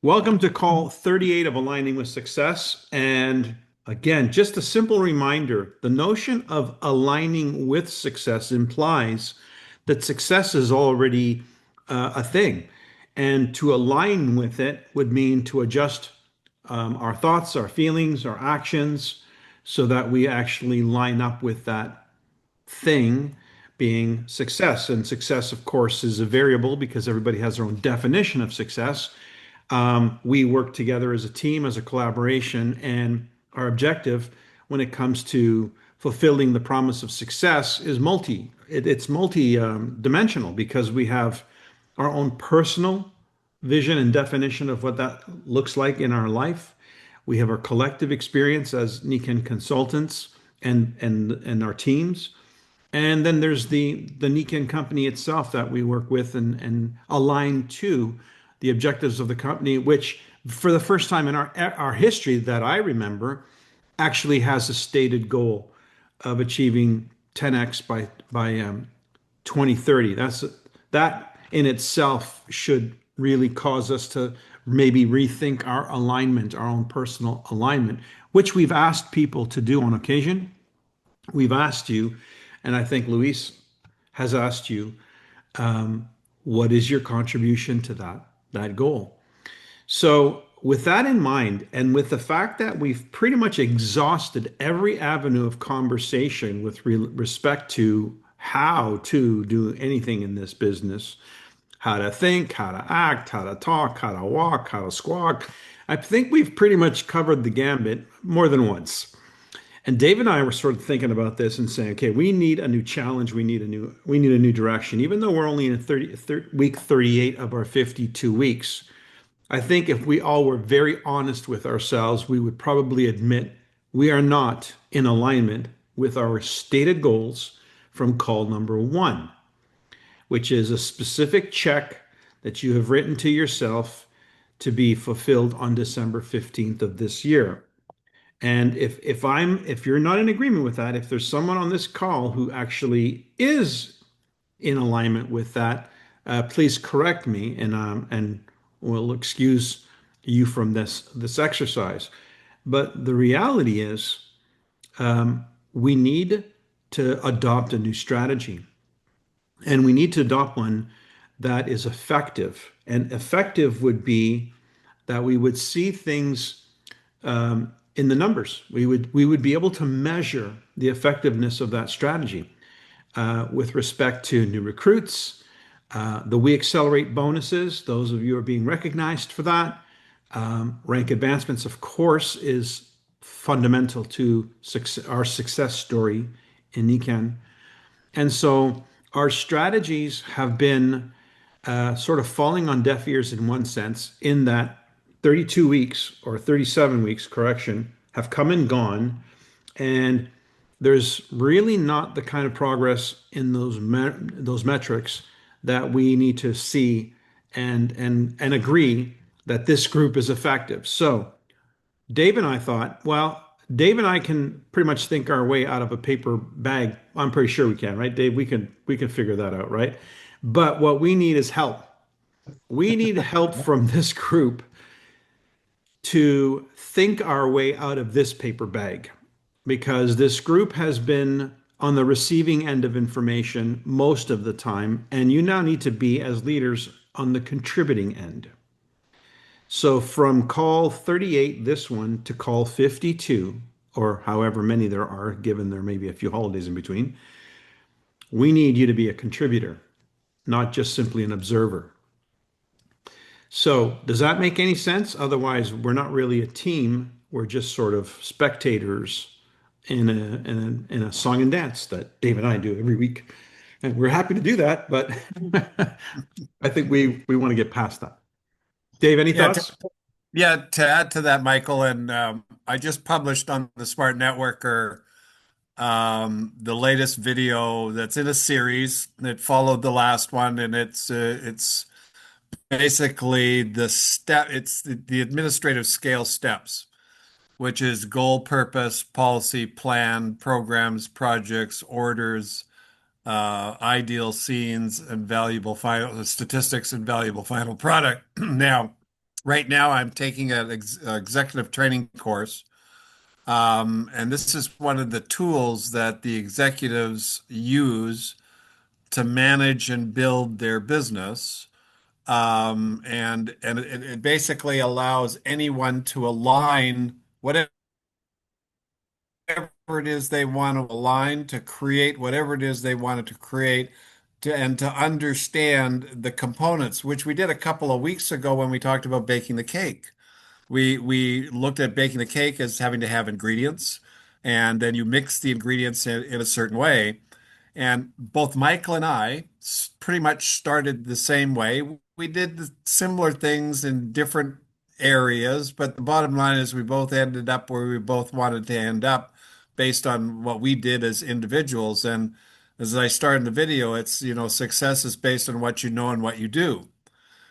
Welcome to call 38 of Aligning with Success. And again, just a simple reminder, the notion of aligning with success implies that success is already a thing. And to align with it would mean to adjust our thoughts, our feelings, our actions, so that we actually line up with that thing being success. And success, of course, is a variable because everybody has their own definition of success. We work together as a team, as a collaboration, and our objective when it comes to fulfilling the promise of success is it's multi dimensional because we have our own personal vision and definition of what that looks like in our life. We have our collective experience as Niken consultants and our teams. And then there's the Niken company itself that we work with and align to the objectives of the company, which for the first time in our history that I remember, actually has a stated goal of achieving 10x by 2030. That in itself should really cause us to maybe rethink our alignment, our own personal alignment, which we've asked people to do on occasion. We've asked you, and I think Luis has asked you, what is your contribution to that goal? So, with that in mind, and with the fact that we've pretty much exhausted every avenue of conversation with respect to how to do anything in this business, how to think, how to act, how to talk, how to walk, how to squawk, I think we've pretty much covered the gambit more than once. And Dave and I were sort of thinking about this and saying, okay, we need a new challenge. We need a new direction. Even though we're only in week 38 of our 52 weeks, I think if we all were very honest with ourselves, we would probably admit we are not in alignment with our stated goals from call number one, which is a specific check that you have written to yourself to be fulfilled on December 15th of this year. And if you're not in agreement with that, if there's someone on this call who actually is in alignment with that, please correct me, and we'll excuse you from this exercise. But the reality is, we need to adopt a new strategy, and we need to adopt one that is effective. And effective would be that we would see things in the numbers. We would be able to measure the effectiveness of that strategy with respect to new recruits, the We Accelerate bonuses. Those of you are being recognized for that. Rank advancements, of course, is fundamental to our success story in Niken. And so our strategies have been sort of falling on deaf ears in one sense, in that 32 weeks or 37 weeks, correction, have come and gone. And there's really not the kind of progress in those metrics that we need to see and agree that this group is effective. So Dave and I thought, well, Dave and I can pretty much think our way out of a paper bag. I'm pretty sure we can, right, Dave? We can figure that out, right? But what we need is help. We need help from this group to think our way out of this paper bag because this group has been on the receiving end of information most of the time, and you now need to be, as leaders, on the contributing end. So from call 38, this one, to call 52, or however many there are, given there may be a few holidays in between, we need you to be a contributor, not just simply an observer. So, does that make any sense? Otherwise, we're not really a team. We're just sort of spectators in a song and dance that Dave and I do every week. And we're happy to do that, but I think we want to get past that. Dave, any Yeah, thoughts? to add to that, Michael, and I just published on the Smart Networker the latest video that's in a series that followed the last one, and it's basically it's the administrative scale steps, which is goal, purpose, policy, plan, programs, projects, orders, ideal scenes, and valuable final statistics and valuable final product. Now, Right now, I'm taking an executive training course. And this is one of the tools that the executives use to manage and build their business. And it basically allows anyone to align whatever it is they want to align to create whatever it is they wanted to create and to understand the components, which we did a couple of weeks ago when we talked about baking the cake. We looked at baking the cake as having to have ingredients, and then you mix the ingredients in a certain way. And both Michael and I pretty much started the same way. We did similar things in different areas, but the bottom line is we both ended up where we both wanted to end up based on what we did as individuals. And as I started in the video, it's, success is based on what you know and what you do.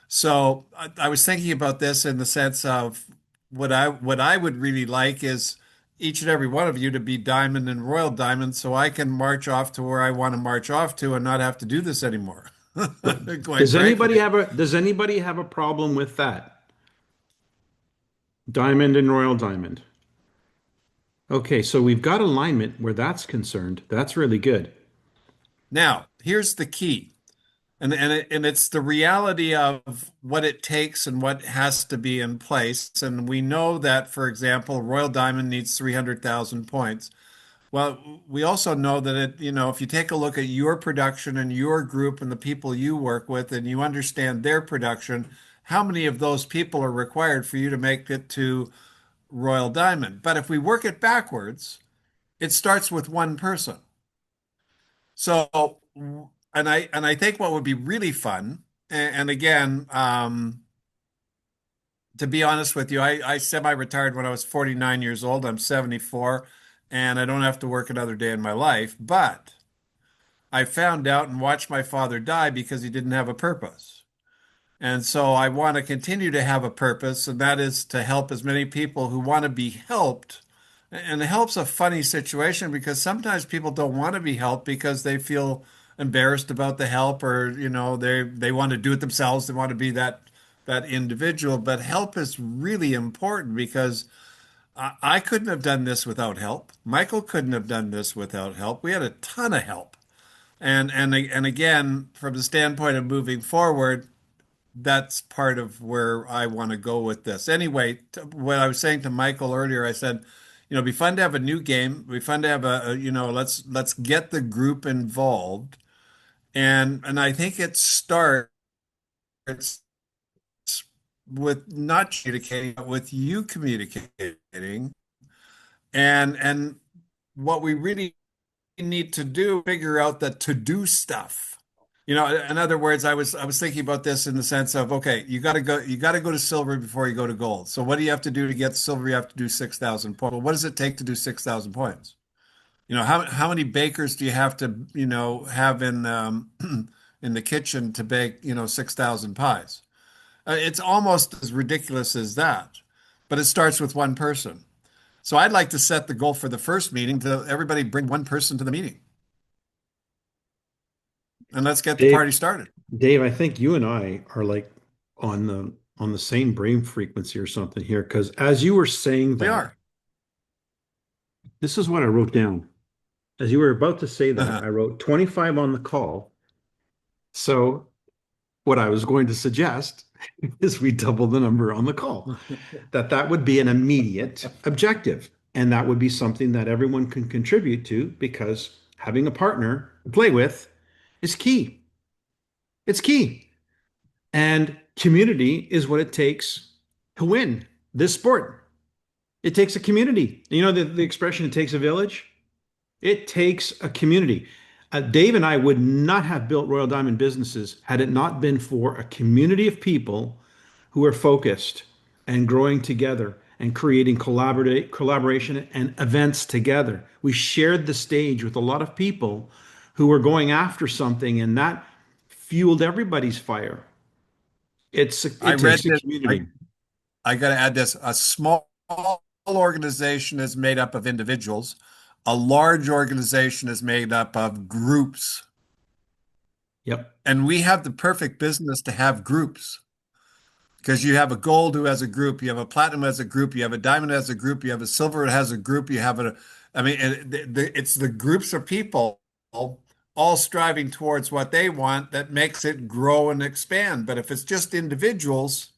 So I was thinking about this in the sense of what I would really like is each and every one of you to be diamond and royal diamond so I can march off to where I want to march off to and not have to do this anymore. Quite frankly. Does anybody have a problem with that? Diamond and Royal Diamond. Okay, so we've got alignment where that's concerned. That's really good. Now, here's the key. And it's the reality of what it takes and what has to be in place. And we know that, for example, Royal Diamond needs 300,000 points. Well, we also know that if you take a look at your production and your group and the people you work with and you understand their production, how many of those people are required for you to make it to Royal Diamond? But if we work it backwards, it starts with one person. So, and I think what would be really fun, and again, to be honest with you, I semi-retired when I was 49 years old. I'm 74, and I don't have to work another day in my life. But I found out and watched my father die because he didn't have a purpose. And so I want to continue to have a purpose, and that is to help as many people who want to be helped. And help's a funny situation because sometimes people don't want to be helped because they feel embarrassed about the help, or they want to do it themselves. They want to be that individual. But help is really important because I couldn't have done this without help. Michael couldn't have done this without help. We had a ton of help. And again, from the standpoint of moving forward, that's part of where I want to go with this. Anyway, what I was saying to Michael earlier, I said, it'd be fun to have a new game. It'd be fun to have let's get the group involved. And I think it starts with not communicating, but with you communicating. And what we really need to do, figure out the to-do stuff. In other words, I was thinking about this in the sense of, okay, you got to go to silver before you go to gold. So what do you have to do to get silver? You have to do 6,000 points. Well, what does it take to do 6,000 points? How many bakers do you have to, have in in the kitchen to bake, 6,000 pies? It's almost as ridiculous as that, but it starts with one person. So I'd like to set the goal for the first meeting to everybody bring one person to the meeting, and let's get the Dave, party started. Dave, I think you and I are like on the same brain frequency or something here. Because as you were saying We that, are. this is what I wrote down. As you were about to say that, I wrote 25 on the call. So what I was going to suggest is we double the number on the call. That would be an immediate objective. And that would be something that everyone can contribute to because having a partner to play with is key. It's key. And community is what it takes to win this sport. It takes a community. You know the expression, it takes a village? It takes a community. Dave and I would not have built Royal Diamond businesses had it not been for a community of people who are focused and growing together and creating collaboration and events together. We shared the stage with a lot of people who were going after something, and that fueled everybody's fire. I It read takes a that. community. I got to add this. A small organization is made up of individuals. A large organization is made up of groups. Yep. And we have the perfect business to have groups. because you have a gold who has a group, you have a platinum as a group, you have a diamond as a group, you have a silver has a group, you have a, I mean, it's the groups of people all striving towards what they want that makes it grow and expand. But if it's just individuals,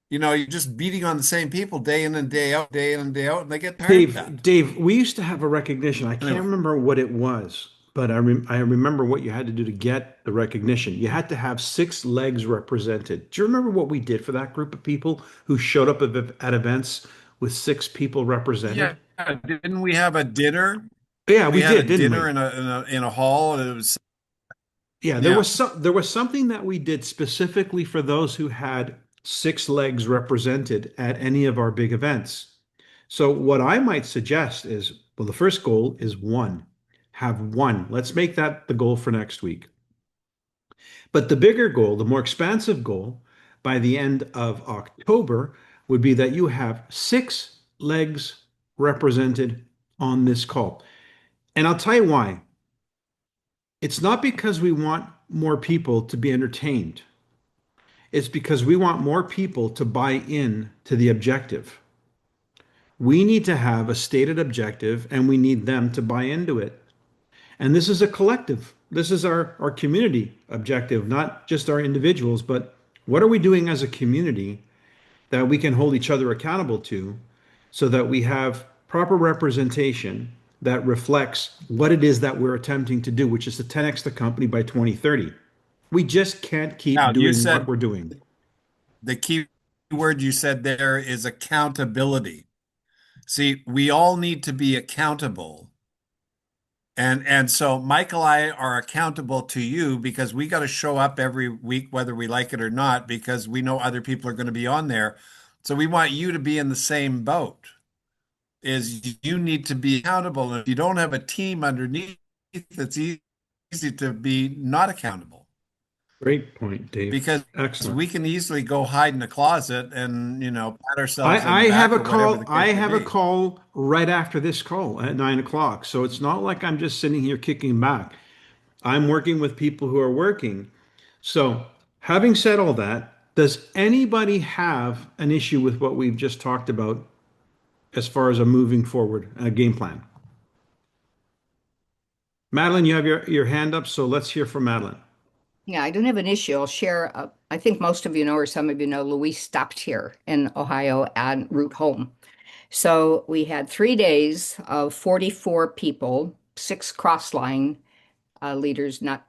you're just beating on the same people day in and day out, day in and day out, and they get tired of that. Dave, we used to have a recognition. I can't Anyway, remember what it was, but I remember what you had to do to get the recognition. You had to have six legs represented. Do you remember what we did for that group of people who showed up at events with six people represented? yeah, didn't we have a dinner? Yeah, We we had a did, didn't dinner we? in a hall, and it was Yeah, yeah. there was something that we did specifically for those who had six legs represented at any of our big events. So what I might suggest is, well, the first goal is one. Have one. Let's make that the goal for next week. But the bigger goal, the more expansive goal by the end of October would be that you have six legs represented on this call. And I'll tell you why. It's not because we want more people to be entertained. It's because we want more people to buy in to the objective. We need to have a stated objective and we need them to buy into it. And this is a collective. This is our community objective, not just our individuals, but what are we doing as a community that we can hold each other accountable to so that we have proper representation that reflects what it is that we're attempting to do, which is to 10x the company by 2030. We just can't keep Now, you doing what said we're doing. the key word you said there is accountability. See, we all need to be accountable. And so Mike and I are accountable to you because we got to show up every week, whether we like it or not, because we know other people are going to be on there. So we want you to be in the same boat. Is you need to be accountable. And if you don't have a team underneath, it's easy to be not accountable Great point, Dave. because Excellent. we can easily go hide in a closet and, pat ourselves on the I have back a or whatever the call. I case may have a be. call right after this call at 9 o'clock. So it's not like I'm just sitting here kicking back. I'm working with people who are working. So having said all that, does anybody have an issue with what we've just talked about as far as a moving forward game plan? Madeline, you have your hand up, so let's hear from Madeline. Yeah, I don't have an issue. I'll share. I think most of you know, or some of you know, Louise stopped here in Ohio en route home. So we had 3 days of 44 people, six cross-line leaders, not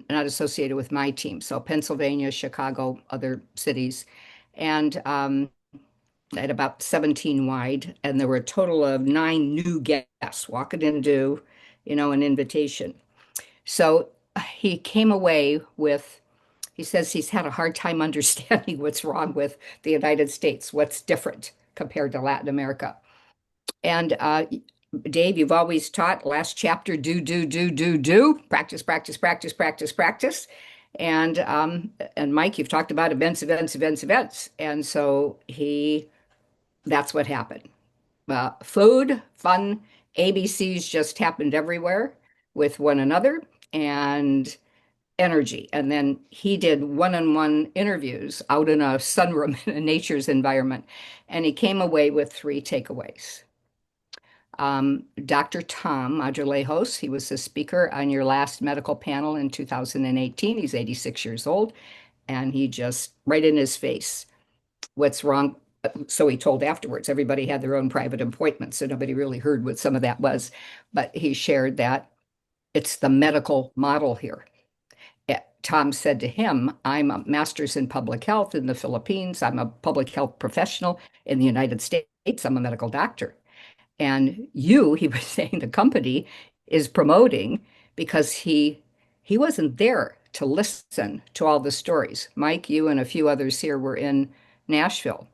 associated with my team. So Pennsylvania, Chicago, other cities, and at about 17 wide, and there were a total of 9 new guests walking into, an invitation. So he came away with, he says he's had a hard time understanding what's wrong with the United States, what's different compared to Latin America. And Dave, you've always taught last chapter, do, practice, practice, practice, practice, practice. And Mike, you've talked about events, events, events, events. And so that's what happened. Food, fun, ABCs just happened everywhere with one another and energy. And then he did one-on-one interviews out in a sunroom in a nature's environment. And he came away with 3 takeaways. Dr. Tom Madrelejos, he was the speaker on your last medical panel in 2018. He's 86 years old. And he just, right in his face, what's wrong? So he told afterwards, everybody had their own private appointments, so nobody really heard what some of that was. But he shared that it's the medical model here. Tom said to him, I'm a master's in public health in the Philippines. I'm a public health professional in the United States. I'm a medical doctor. And he was saying the company is promoting because he wasn't there to listen to all the stories. Mike, you and a few others here were in Nashville.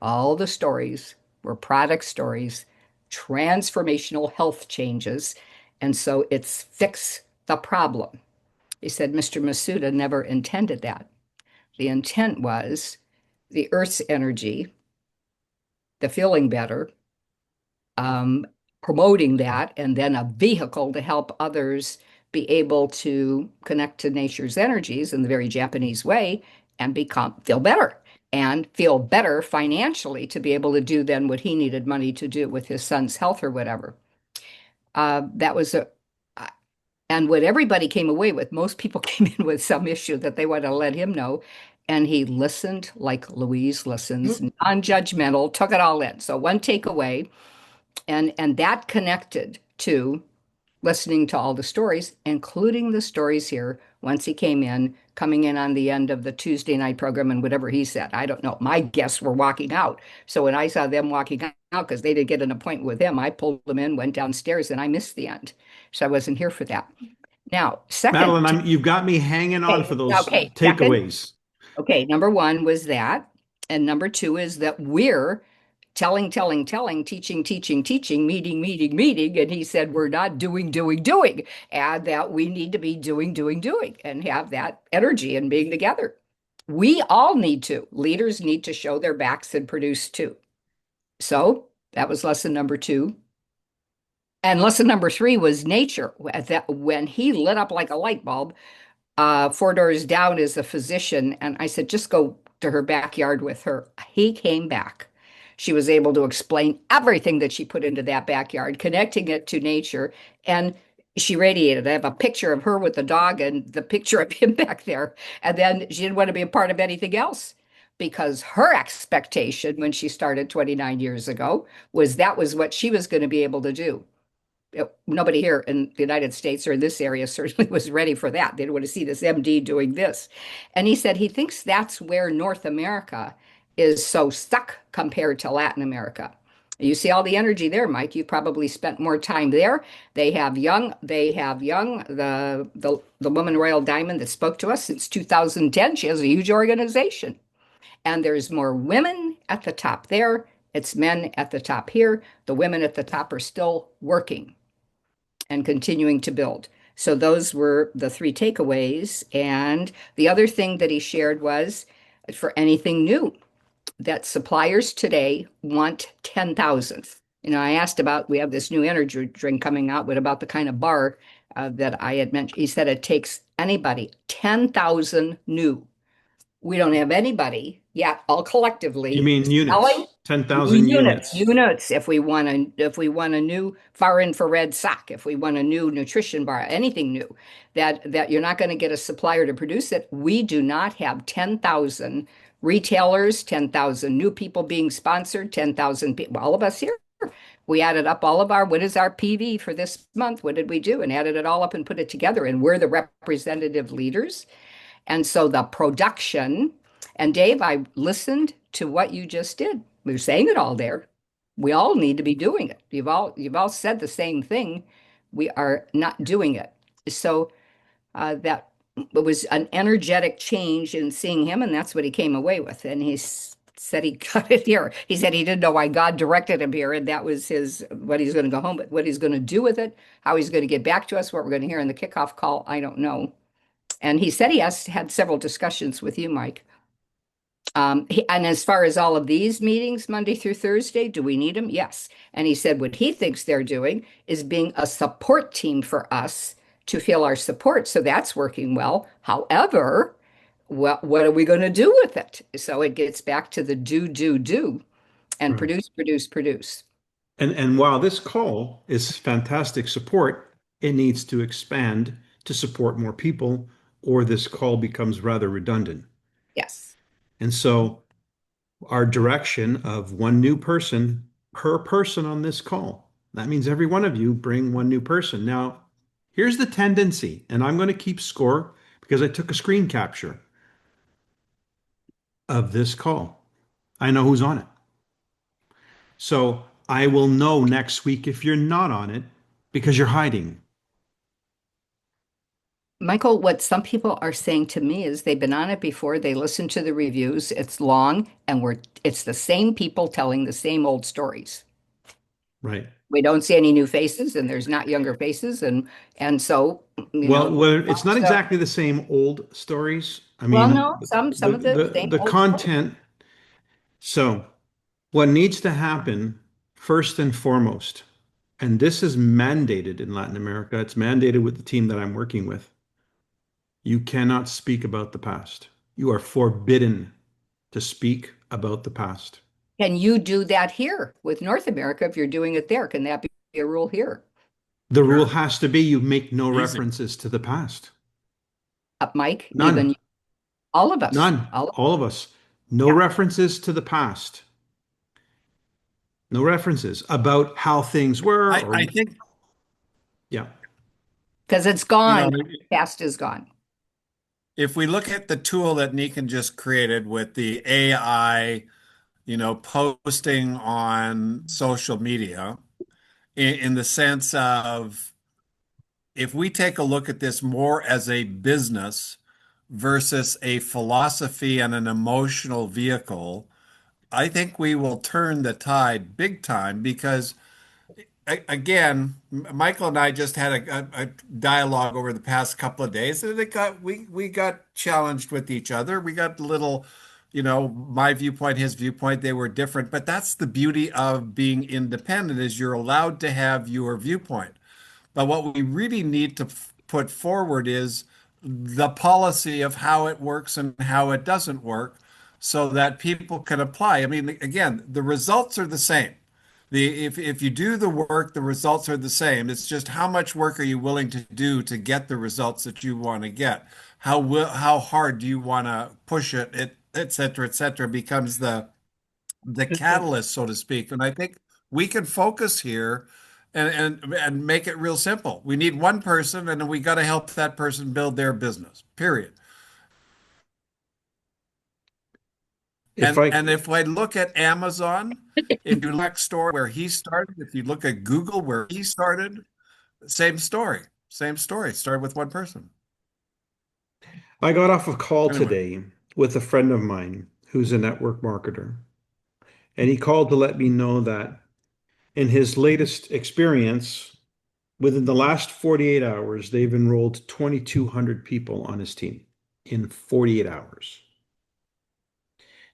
All the stories were product stories, transformational health changes. And so it's fix the problem. He said Mr. Masuda never intended that. The intent was the Earth's energy, the feeling better, promoting that, and then a vehicle to help others be able to connect to nature's energies in the very Japanese way and feel better. and feel better financially to be able to do then what he needed money to do with his son's health or whatever. That was a, and what everybody came away with, most people came in with some issue that they wanted to let him know. And he listened like Louise listens, non-judgmental, took it all in. So one takeaway, and that connected to listening to all the stories, including the stories here once he came in, coming in on the end of the Tuesday night program and whatever he said. I don't know. My guests were walking out. So when I saw them walking out, because they didn't get an appointment with him, I pulled them in, went downstairs, and I missed the end. So I wasn't here for that. Now, second, Madeline, you've got me hanging on for those okay, takeaways. okay, number one was that. And number two is that we're telling, teaching, meeting. And he said, we're not doing, and that we need to be doing, and have that energy and being together. We all need to. Leaders need to show their backs and produce too. So that was lesson number two. And lesson number three was nature. That when he lit up like a light bulb, 4 doors down is a physician. And I said, just go to her backyard with her. He came back. She was able to explain everything that she put into that backyard, connecting it to nature. And she radiated. I have a picture of her with the dog and the picture of him back there. And then she didn't want to be a part of anything else because her expectation when she started 29 years ago was that was what she was going to be able to do. Nobody here in the United States or in this area certainly was ready for that. They didn't want to see this MD doing this. And he said he thinks that's where North America is so stuck compared to Latin America. You see all the energy there, Mike. You probably spent more time there. They have young, the woman Royal Diamond that spoke to us since 2010. She has a huge organization. And there's more women at the top there. It's men at the top here. The women at the top are still working and continuing to build. So those were the three takeaways. And the other thing that he shared was for anything new, that suppliers today want 10,000. I asked about, we have this new energy drink coming out, but about the kind of bar that I had mentioned. He said it takes anybody, 10,000 new. We don't have anybody yet, all collectively. You mean units? Selling 10,000 units. Units. If we want a new far infrared sock, if we want a new nutrition bar, anything new, that you're not going to get a supplier to produce it. We do not have 10,000 retailers, 10,000 new people being sponsored, 10,000 people, all of us here. We added up all of what is our PV for this month? What did we do? And added it all up and put it together. And we're the representative leaders. And so the production, and Dave, I listened to what you just did. We were saying it all there. We all need to be doing it. You've all said the same thing. We are not doing it. So that it was an energetic change in seeing him, and that's what he came away with. And he said he got it here. He said he didn't know why God directed him here, and that was what he's going to go home with. What he's going to do with it, how he's going to get back to us, what we're going to hear in the kickoff call, I don't know. And he said he has had several discussions with you, Mike. And as far as all of these meetings, Monday through Thursday, do we need them? Yes. And he said what he thinks they're doing is being a support team for us to feel our support. So that's working well. However, what are we going to do with it? So it gets back to the do, and produce. And while this call is fantastic support, it needs to expand to support more people, or this call becomes rather redundant. Yes. And so our direction of one new person per person on this call, that means every one of you bring one new person. Now, here's the tendency, and I'm going to keep score because I took a screen capture of this call. I know who's on it. So I will know next week if you're not on it because you're hiding. Michael, what some people are saying to me is they've been on it before, they listen to the reviews, it's long, and it's the same people telling the same old stories. Right. We don't see any new faces, and there's not younger faces, and so it's not exactly the same old stories. I mean, well, no, some of the same old content. So, what needs to happen first and foremost, and this is mandated in Latin America, it's mandated with the team that I'm working with. You cannot speak about the past. You are forbidden to speak about the past. Can you do that here with North America if you're doing it there? Can that be a rule here? The rule Sure. has to be you make no Easy. references to the past. Mike, None. even all of us, None. all All of us. No yeah. references to the past. No references about how things were I or think, yeah. Because it's you know, gone. Past is gone. if we look at the tool that Nikan just created with the AI, posting on social media, in the sense of, if we take a look at this more as a business versus a philosophy and an emotional vehicle, I think we will turn the tide big time because, again, Michael and I just had a dialogue over the past couple of days, and we got challenged with each other. We got a little, my viewpoint, his viewpoint, they were different, but that's the beauty of being independent is you're allowed to have your viewpoint. But what we really need to put forward is the policy of how it works and how it doesn't work so that people can apply. I mean, again, the results are the same. If you do the work, the results are the same. It's just how much work are you willing to do to get the results that you want to get? How hard do you want to push it, et cetera, becomes the catalyst, so to speak. And I think we can focus here and make it real simple. We need one person, and we got to help that person build their business. Period. If I And if I look at Amazon, if you look store where he started, if you look at Google where he started, same story. Same story. Started with one person. I got off a call Anyway, today with a friend of mine who's a network marketer, and he called to let me know that in his latest experience, within the last 48 hours, they've enrolled 2,200 people on his team in 48 hours.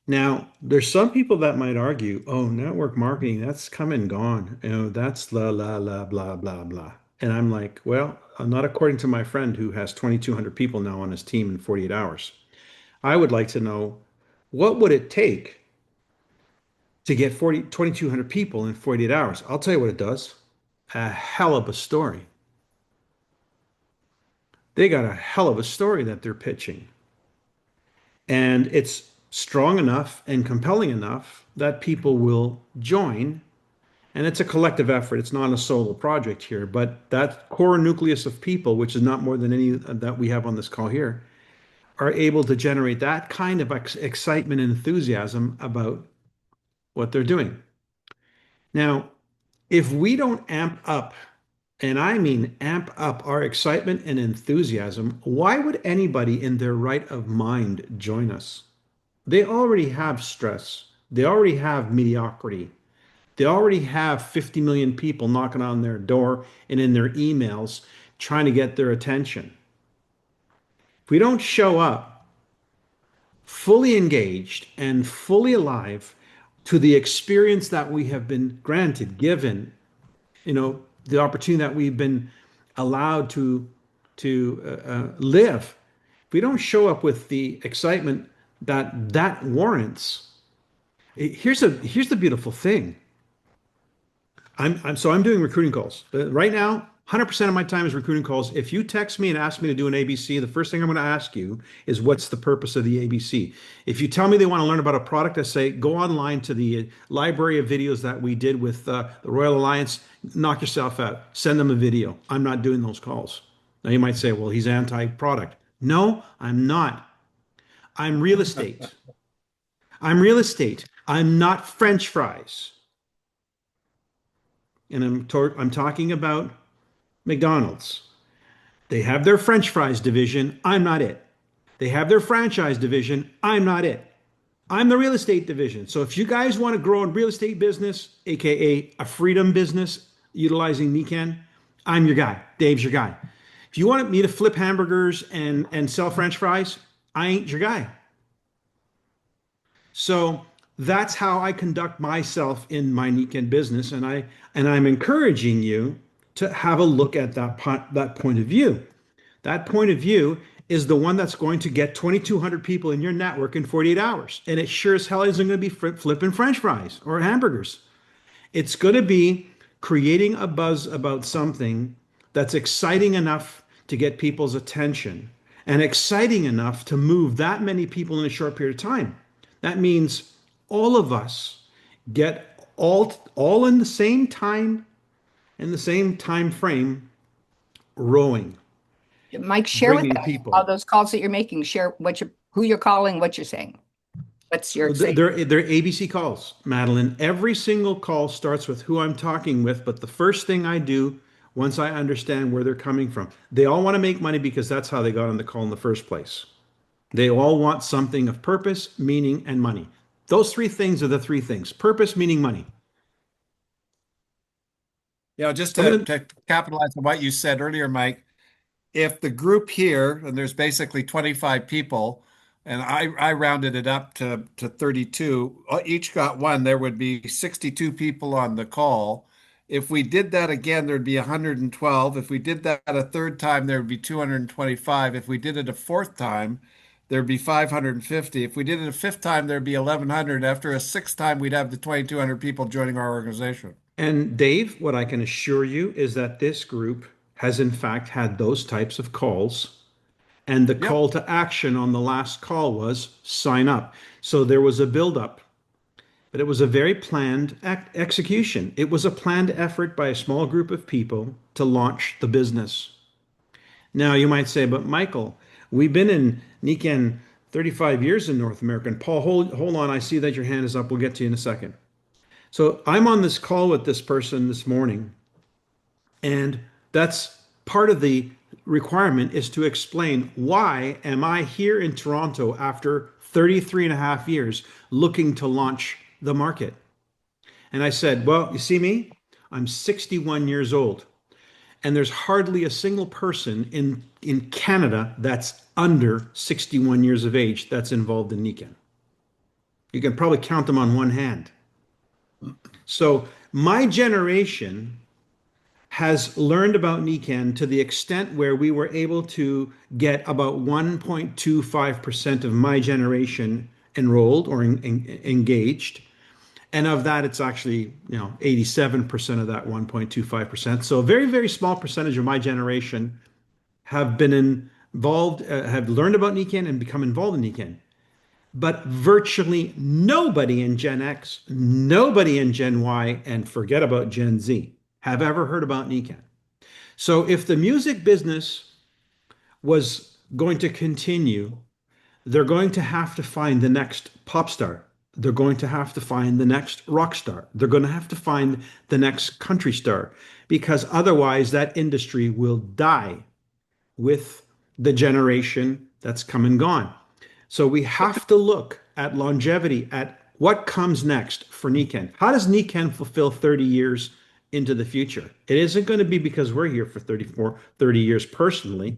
Now, there's some people that might argue, oh, network marketing, that's come and gone. That's la la la blah blah blah. And I'm like, well, not according to my friend who has 2,200 people now on his team in 48 hours. I would like to know what would it take to get 2,200 people in 48 hours? I'll tell you what it does. A hell of a story. They got a hell of a story that they're pitching. And it's strong enough and compelling enough that people will join. And it's a collective effort. It's not a solo project here, but that core nucleus of people, which is not more than any that we have on this call here, are able to generate that kind of excitement and enthusiasm about what they're doing. Now, if we don't amp up, and I mean amp up our excitement and enthusiasm, why would anybody in their right of mind join us? They already have stress. They already have mediocrity. They already have 50 million people knocking on their door and in their emails trying to get their attention. If we don't show up fully engaged and fully alive to the experience that we have been granted, given, the opportunity that we've been allowed to live, if we don't show up with the excitement that warrants, here's the beautiful thing. I'm doing recruiting calls right now. 100% of my time is recruiting calls. If you text me and ask me to do an ABC, the first thing I'm going to ask you is what's the purpose of the ABC. If you tell me they want to learn about a product, I say go online to the library of videos that we did with the Royal Alliance. Knock yourself out. Send them a video. I'm not doing those calls. Now you might say, well, he's anti-product. No, I'm not. I'm real estate. I'm real estate. I'm not French fries. And I'm talking about McDonald's. They have their French fries division. I'm not it. They have their franchise division. I'm not it. I'm the real estate division. So if you guys want to grow a real estate business, aka a freedom business utilizing Nikan, I'm your guy. Dave's your guy. If you want me to flip hamburgers and sell French fries, I ain't your guy. So that's how I conduct myself in my Nikan business, and I'm encouraging you to have a look at that point of view. That point of view is the one that's going to get 2,200 people in your network in 48 hours. And it sure as hell isn't going to be flipping French fries or hamburgers. It's going to be creating a buzz about something that's exciting enough to get people's attention and exciting enough to move that many people in a short period of time. That means all of us get all in the same time, in the same time frame, rowing, Mike, share with bringing us all people. those calls that you're making. Share who you're calling, what you're saying. What's your excitement? They're ABC calls, Madeline. Every single call starts with who I'm talking with, but the first thing I do once I understand where they're coming from, they all want to make money because that's how they got on the call in the first place. They all want something of purpose, meaning, and money. Those three things are the three things: purpose, meaning, money. Just I'm gonna to capitalize on what you said earlier, Mike, if the group here, and there's basically 25 people, and I rounded it up to 32, each got one, there would be 62 people on the call. If we did that again, there'd be 112. If we did that a third time, there would be 225. If we did it a fourth time, there'd be 550. If we did it a fifth time, there'd be 1,100. After a sixth time, we'd have the 2,200 people joining our organization. And Dave, what I can assure you is that this group has in fact had those types of calls. And the Yep. call to action on the last call was sign up. So there was a buildup, but it was a very planned execution. It was a planned effort by a small group of people to launch the business. Now you might say, but Michael, we've been in Niken 35 years in North America. And Paul, hold on. I see that your hand is up. We'll get to you in a second. So I'm on this call with this person this morning, and that's part of the requirement is to explain why am I here in Toronto after 33 and a half years looking to launch the market. And I said, well, you see me? I'm 61 years old, and there's hardly a single person in Canada that's under 61 years of age that's involved in Niken. You can probably count them on one hand. So my generation has learned about Niken to the extent where we were able to get about 1.25% of my generation enrolled or engaged. And of that, it's actually, 87% of that 1.25%. So a very, very small percentage of my generation have been involved, have learned about Niken and become involved in Niken. But virtually nobody in Gen X, nobody in Gen Y, and forget about Gen Z, have ever heard about Niken. So if the music business was going to continue, they're going to have to find the next pop star. They're going to have to find the next rock star. They're going to have to find the next country star, because otherwise that industry will die with the generation that's come and gone. So we have to look at longevity, at what comes next for Niken. How does Niken fulfill 30 years into the future? It isn't going to be because we're here for 30 years personally.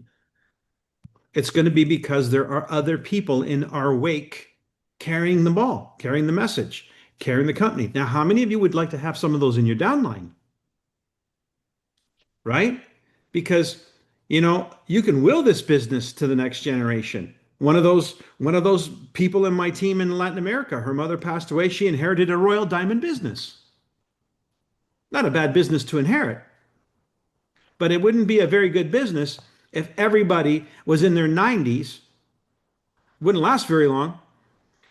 It's going to be because there are other people in our wake carrying the ball, carrying the message, carrying the company. Now, how many of you would like to have some of those in your downline? Right? Because, you can will this business to the next generation. One of those people in my team in Latin America, her mother passed away. She inherited a Royal Diamond business. Not a bad business to inherit, but it wouldn't be a very good business if everybody was in their 90s. Wouldn't last very long.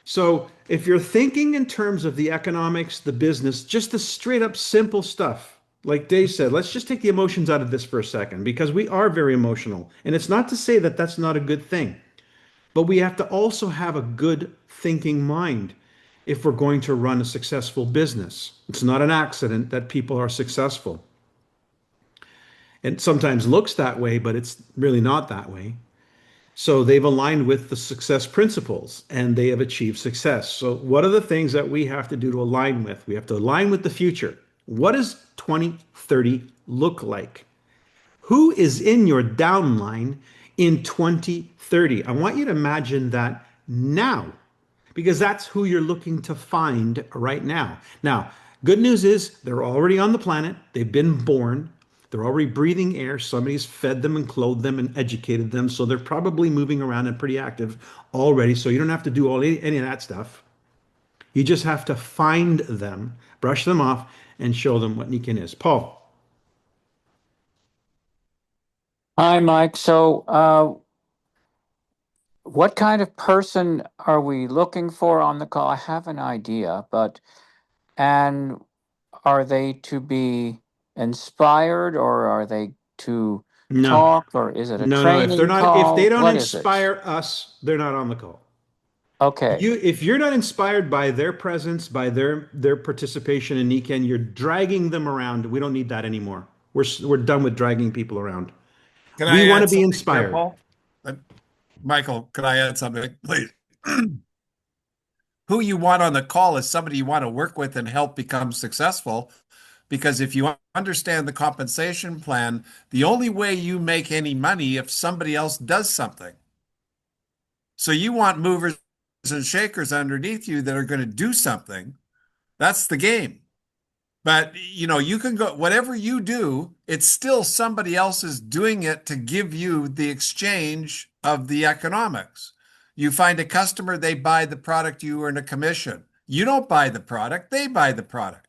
So if you're thinking in terms of the economics, the business, just the straight up simple stuff, like Dave said, let's just take the emotions out of this for a second, because we are very emotional. And it's not to say that that's not a good thing. But we have to also have a good thinking mind if we're going to run a successful business. It's not an accident that people are successful. It sometimes looks that way, but it's really not that way. So they've aligned with the success principles and they have achieved success. So what are the things that we have to do to align with? We have to align with the future. What does 2030 look like? Who is in your downline in 2030? I want you to imagine that now, because that's who you're looking to find right now. Now, good news is they're already on the planet. They've been born. They're already breathing air. Somebody's fed them and clothed them and educated them. So they're probably moving around and pretty active already. So you don't have to do any of that stuff. You just have to find them, brush them off, and show them what Nikken is. Paul. Hi, Mike. So, what kind of person are we looking for on the call? I have an idea, and are they to be inspired, or are they to No, talk, or is it a no. If training call? they don't What is it? inspire us, they're not on the call. Okay. If you're not inspired by their presence, by their participation in Nikken, you're dragging them around. We don't need that anymore. We're done with dragging people around. Can We I want add to be something there, inspired. Paul? Michael, can I add something, please? Who you want on the call is somebody you want to work with and help become successful. Because if you understand the compensation plan, the only way you make any money if somebody else does something. So you want movers and shakers underneath you that are going to do something. That's the game. But you can go whatever you do, it's still somebody else is doing it to give you the exchange of the economics. You find a customer, they buy the product, you earn a commission. You don't buy the product, they buy the product.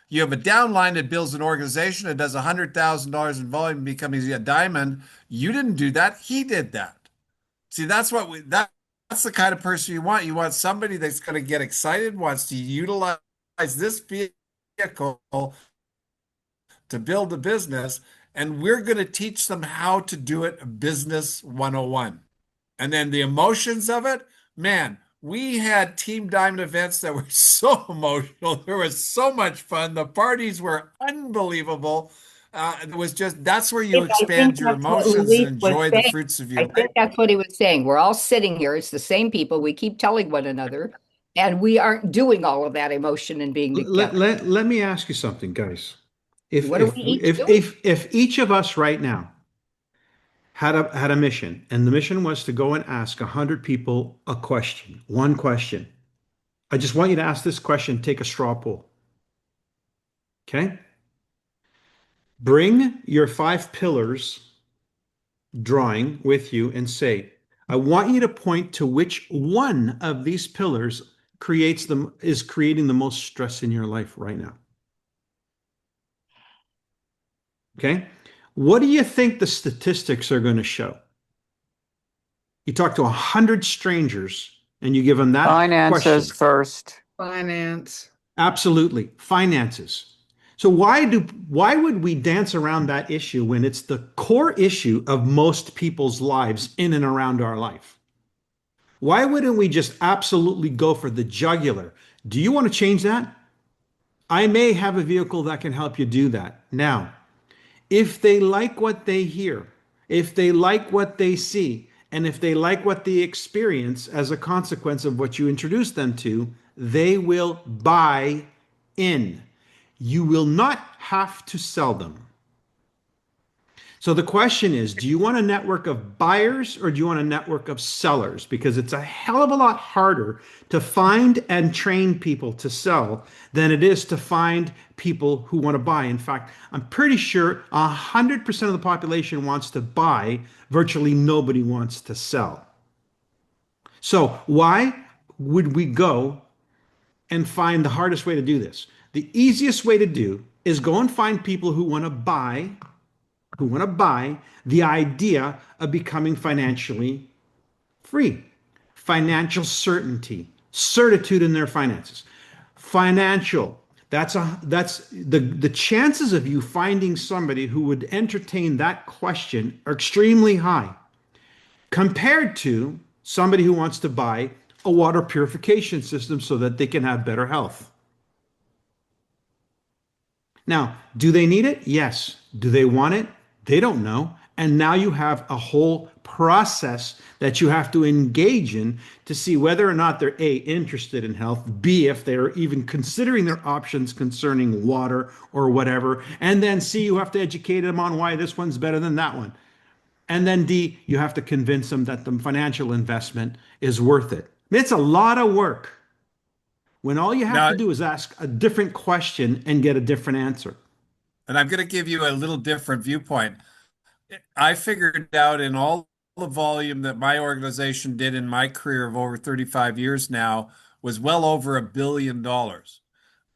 You have a downline that builds an organization that does $100,000 in volume becoming a diamond. You didn't do that, he did that. See, that's the kind of person you want. You want somebody that's going to get excited, wants to utilize this vehicle to build a business, and we're going to teach them how to do it business 101. And then the emotions of it, man, we had Team Diamond events that were so emotional. There was so much fun. The parties were unbelievable. It was that's where you expand your emotions and enjoy the fruits of your I think that's what he was saying. We're all sitting here. It's the same people. We keep telling one another, and we aren't doing all of that emotion and being together. Let me ask you something, guys. What are we each doing? If each of us right now had a mission, and the mission was to go and ask 100 people a question, one question. I just want you to ask this question, take a straw poll. Okay? Bring your 5 pillars drawing with you and say, I want you to point to which one of these pillars is creating the most stress in your life right now. Okay? What do you think the statistics are going to show? You talk to 100 strangers and you give them that Finances question. first. Finance. Absolutely. Finances. So why would we dance around that issue when it's the core issue of most people's lives in and around our life? Why wouldn't we just absolutely go for the jugular? Do you want to change that? I may have a vehicle that can help you do that. Now, if they like what they hear, if they like what they see, and if they like what they experience as a consequence of what you introduce them to, they will buy in. You will not have to sell them. So the question is, do you want a network of buyers or do you want a network of sellers? Because it's a hell of a lot harder to find and train people to sell than it is to find people who want to buy. In fact, I'm pretty sure 100% of the population wants to buy. Virtually nobody wants to sell. So why would we go and find the hardest way to do this? The easiest way to do is go and find people who want to buy the idea of becoming financially free, financial certainty, certitude in their finances. Financial, that's the chances of you finding somebody who would entertain that question are extremely high compared to somebody who wants to buy a water purification system so that they can have better health. Now, do they need it? Yes. Do they want it? They don't know. And now you have a whole process that you have to engage in to see whether or not they're A, interested in health, B, if they're even considering their options concerning water or whatever, and then C, you have to educate them on why this one's better than that one. And then D, you have to convince them that the financial investment is worth it. It's a lot of work when all you have to do is ask a different question and get a different answer. And I'm going to give you a little different viewpoint. I figured out in all the volume that my organization did in my career of over 35 years now was well over $1 billion.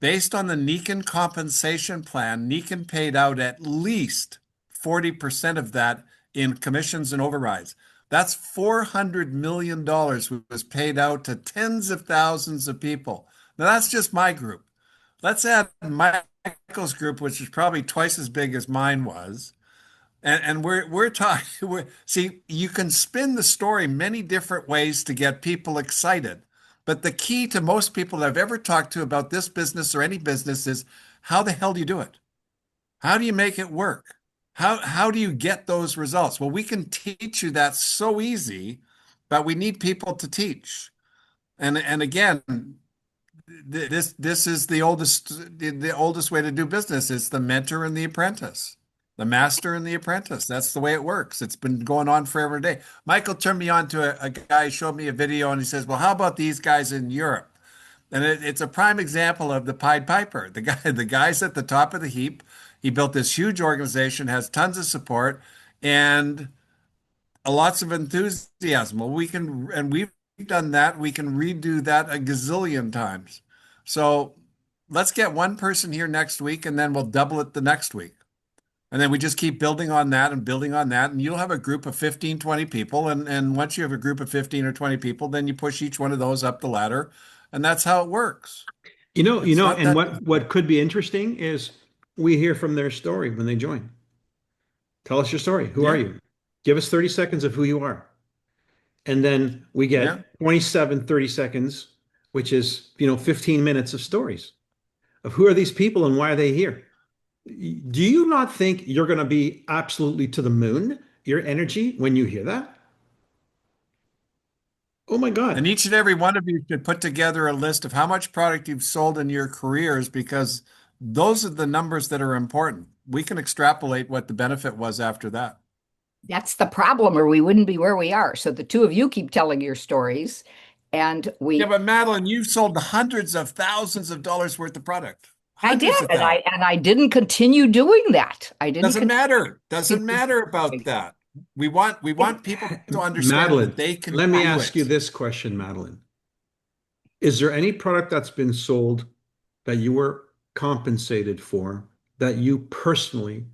Based on the Niken compensation plan, Niken paid out at least 40% of that in commissions and overrides. That's $400 million was paid out to tens of thousands of people. Now, that's just my group. Let's add Michael's group, which is probably twice as big as mine was. And we're talking. See, you can spin the story many different ways to get people excited. But the key to most people that I've ever talked to about this business or any business is how the hell do you do it? How do you make it work? How do you get those results? Well, we can teach you that so easy, but we need people to teach. And again, this is the oldest way to do business. It's the mentor and the apprentice. The master and the apprentice. That's the way it works. It's been going on forever and a day. Michael turned me on to a guy, showed me a video, and he says, well, how about these guys in Europe? And it's a prime example of the Pied Piper. The guy's at the top of the heap. He built this huge organization, has tons of support, and lots of enthusiasm. Well, we've done that. We can redo that a gazillion times. So let's get one person here next week, and then we'll double it the next week. And then we just keep building on that and building on that. And you'll have a group of 15, 20 people. And once you have a group of 15 or 20 people, then you push each one of those up the ladder. And that's how it works. And what could be interesting is we hear from their story when they join. Tell us your story. Who are you? Give us 30 seconds of who you are. And then we get 30 seconds, which is, 15 minutes of stories of who are these people and why are they here? Do you not think you're going to be absolutely to the moon, your energy, when you hear that? Oh my God. And each and every one of you should put together a list of how much product you've sold in your careers, because those are the numbers that are important. We can extrapolate what the benefit was after that. That's the problem, or we wouldn't be where we are. So the two of you keep telling your stories, and Yeah, but Madeline, you've sold hundreds of thousands of dollars worth of product. I did, Hundreds of and thousands. I didn't continue doing that. I didn't. Doesn't matter. Doesn't matter about that. We want people to understand Madeline, that they can let me do ask it. you this question, Madeline. Is there any product that's been sold that you were compensated for that you personally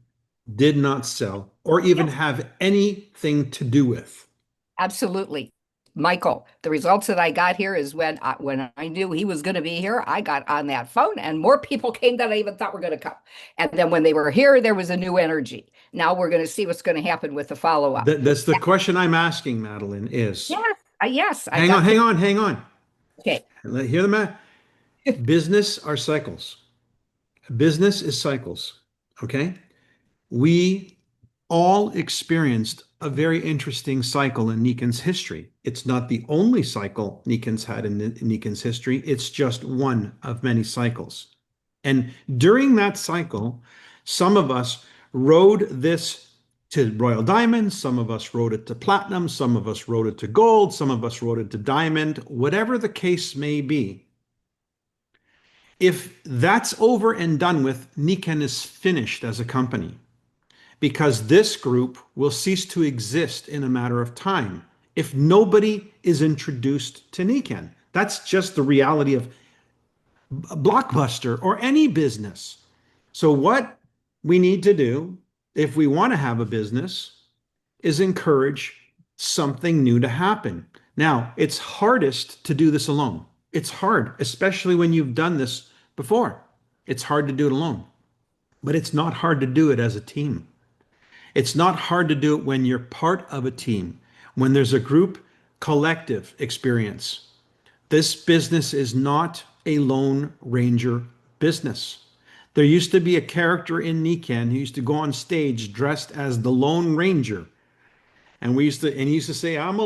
did not sell or even have anything to do with? Absolutely. Michael, the results that I got here is when I knew he was going to be here, I got on that phone and more people came than I even thought were going to come. And then when they were here, there was a new energy. Now we're going to see what's going to happen with the follow-up. That's the question I'm asking, Madeline, is. Yes. Hang on. Okay. Hear the man. Business are cycles. Business is cycles. Okay. We all experienced a very interesting cycle in Niken's history. It's not the only cycle Niken's had in Niken's history. It's just one of many cycles. And during that cycle, some of us rode this to Royal Diamond, some of us rode it to Platinum, some of us rode it to Gold, some of us rode it to Diamond, whatever the case may be. If that's over and done with, Niken is finished as a company, because this group will cease to exist in a matter of time if nobody is introduced to Niken. That's just the reality of Blockbuster or any business. So what we need to do if we want to have a business is encourage something new to happen. Now, it's hardest to do this alone. It's hard, especially when you've done this before. It's hard to do it alone, but it's not hard to do it as a team. It's not hard to do it when you're part of a team, when there's a group collective experience. This business is not a Lone Ranger business. There used to be a character in Niken who used to go on stage dressed as the Lone Ranger. And he used to say, I'm the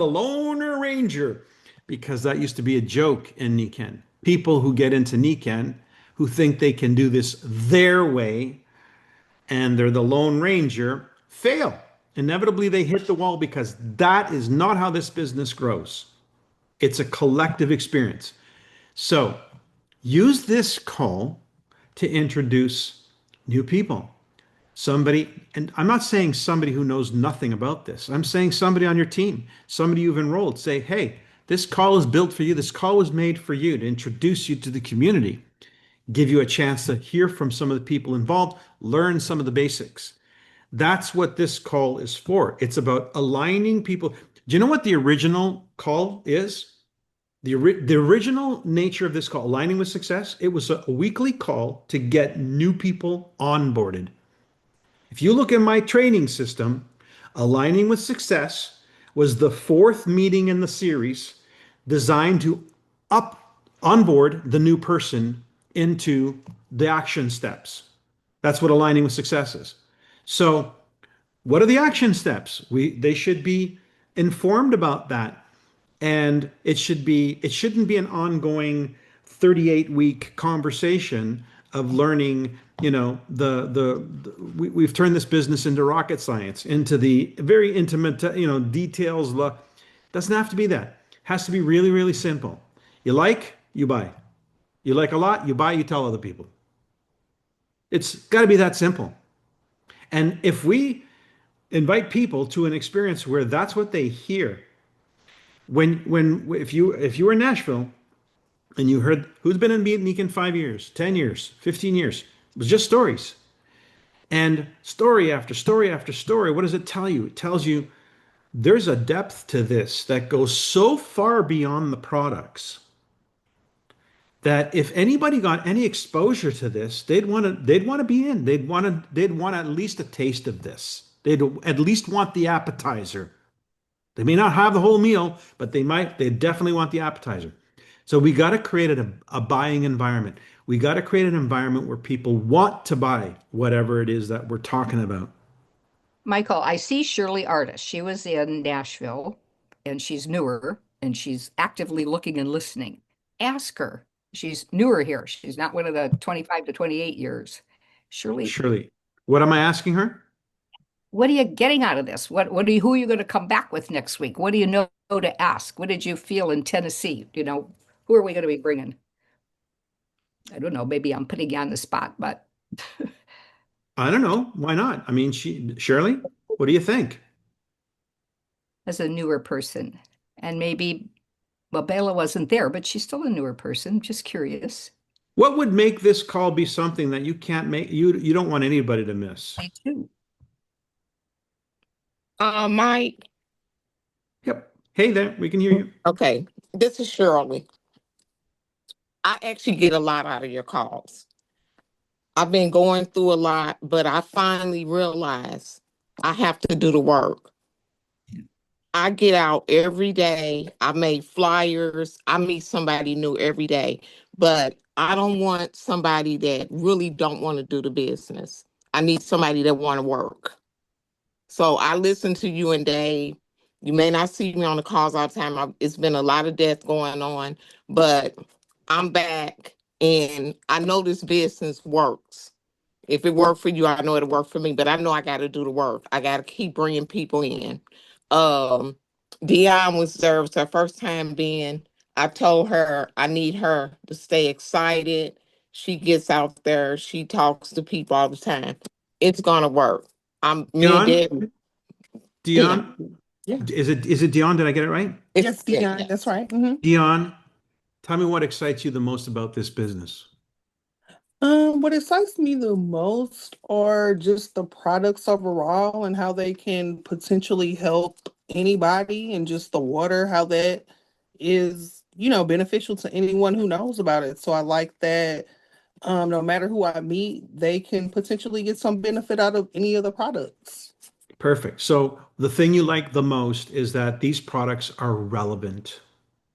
Lone Ranger, because that used to be a joke in Niken. People who get into Niken who think they can do this their way and they're the Lone Ranger fail. Inevitably, they hit the wall, because that is not how this business grows. It's a collective experience. So use this call to introduce New people. Somebody, and I'm not saying somebody who knows nothing about this. I'm saying somebody on your team, somebody you've enrolled. Say, hey, this call is built for you. This call was made for you to introduce you to the community, give you a chance to hear from some of the people involved, learn some of the basics. That's what this call is for. It's about aligning people. Do you know what the original call is? The original nature of this call, aligning with success, it was a weekly call to get new people onboarded. If you look at my training system, aligning with success was the fourth meeting in the series designed to onboard the new person into the action steps. That's what aligning with success is. So, what are the action steps? They should be informed about that, and it shouldn't be an ongoing 38-week conversation of learning. We've turned this business into rocket science, into the very intimate details. Doesn't have to be that. It has to be really, really simple. You like, you buy. You like a lot, you buy, you tell other people. It's got to be that simple. And if we invite people to an experience where that's what they hear, if you were in Nashville and you heard who's been in Beatnik 5 years, 10 years, 15 years, it was just stories. And story after story after story, what does it tell you? It tells you there's a depth to this that goes so far beyond the products that if anybody got any exposure to this, they'd want to be in. They'd want at least a taste of this. They'd at least want the appetizer. They may not have the whole meal, but they definitely want the appetizer. So we got to create a buying environment. We got to create an environment where people want to buy whatever it is that we're talking about. Michael, I see Shirley Artis. She was in Nashville and she's newer and she's actively looking and listening. Ask her. She's newer here. She's not one of the 25 to 28 years. Shirley, what am I asking her? What are you getting out of this? Who are you going to come back with next week? What do you know to ask? What did you feel in Tennessee? Who are we going to be bringing? I don't know. Maybe I'm putting you on the spot, but I don't know. Why not? I mean, Shirley, what do you think? as a newer person, and maybe, well, Bela wasn't there, but she's still a newer person. Just curious. What would make this call be something that you can't make, you don't want anybody to miss? Me too. Mike, Yep. Hey there, we can hear you. okay, this is Shirley. I actually get a lot out of your calls. I've been going through a lot, but I finally realized I have to do the work. I get out every day. I make flyers. I meet somebody new every day, but I don't want somebody that really don't want to do the business. I need somebody that want to work. So I listen to you and Dave. You may not see me on the calls all the time. It's been a lot of death going on, but I'm back and I know this business works. If it worked for you, I know it'll work for me, but I know I got to do the work. I got to keep bringing people in. Dion was there. It was her first time being. I told her I need her to stay excited. She gets out there. She talks to people all the time. It's going to work. Dion? Yeah. Is it Dion? Did I get it right? Yes, Dion, that's right. Dion, tell me what excites you the most about this business. What excites me the most are just the products overall and how they can potentially help anybody, and just the water, how that is, beneficial to anyone who knows about it. So I like that no matter who I meet, they can potentially get some benefit out of any of the products. Perfect. So the thing you like the most is that these products are relevant.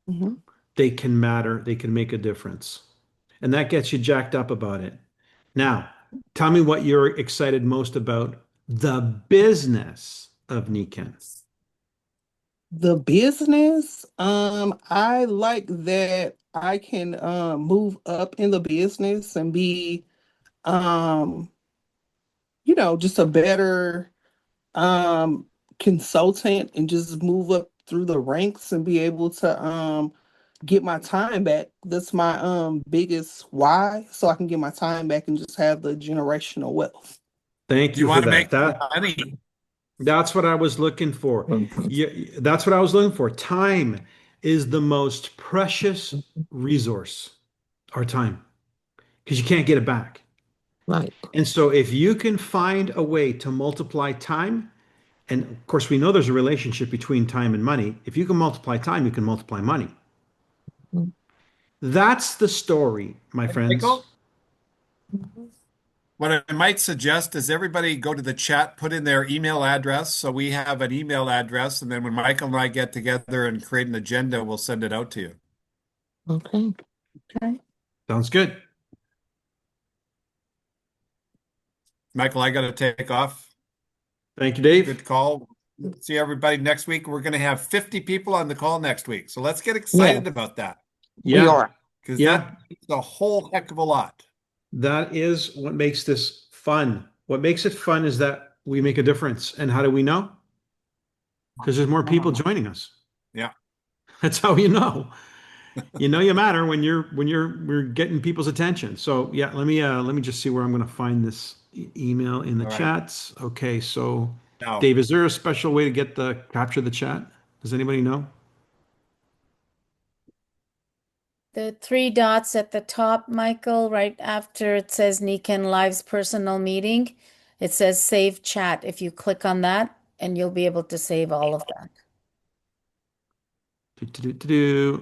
Mm-hmm. They can matter. They can make a difference. And that gets you jacked up about it. Now, tell me what you're excited most about the business of Nikken. The business, I like that I can move up in the business and be just a better consultant, and just move up through the ranks and be able to get my time back. That's my biggest why, so I can get my time back and just have the generational wealth. Thank Do you you for want to that. make money? That's what I was looking for. That's what I was looking for. Time is the most precious resource, our time, because you can't get it back. Right. And so if you can find a way to multiply time, and of course we know there's a relationship between time and money. If you can multiply time, you can multiply money. Mhm. That's the story, my friends. Michael? What I might suggest is everybody go to the chat, put in their email address. So we have an email address, and then when Michael and I get together and create an agenda, we'll send it out to you. Okay. Sounds good. Michael, I got to take off. Thank you, Dave. Good call. See everybody next week. We're going to have 50 people on the call next week. So let's get excited about that, We Yeah, are. because Yeah. that's a whole heck of a lot. that is what makes this fun. What makes it fun is that we make a difference. And how do we know? Because there's more people joining us. Yeah. That's how you know. You know you matter when we're getting people's attention. So yeah, let me just see where I'm going to find this email in the All right. chats. Okay, so Now, Dave, is there a special way to capture the chat? Does anybody know? The three dots at the top, Michael, right after it says Nikan Live's personal meeting, it says save chat. If you click on that, and you'll be able to save all of that.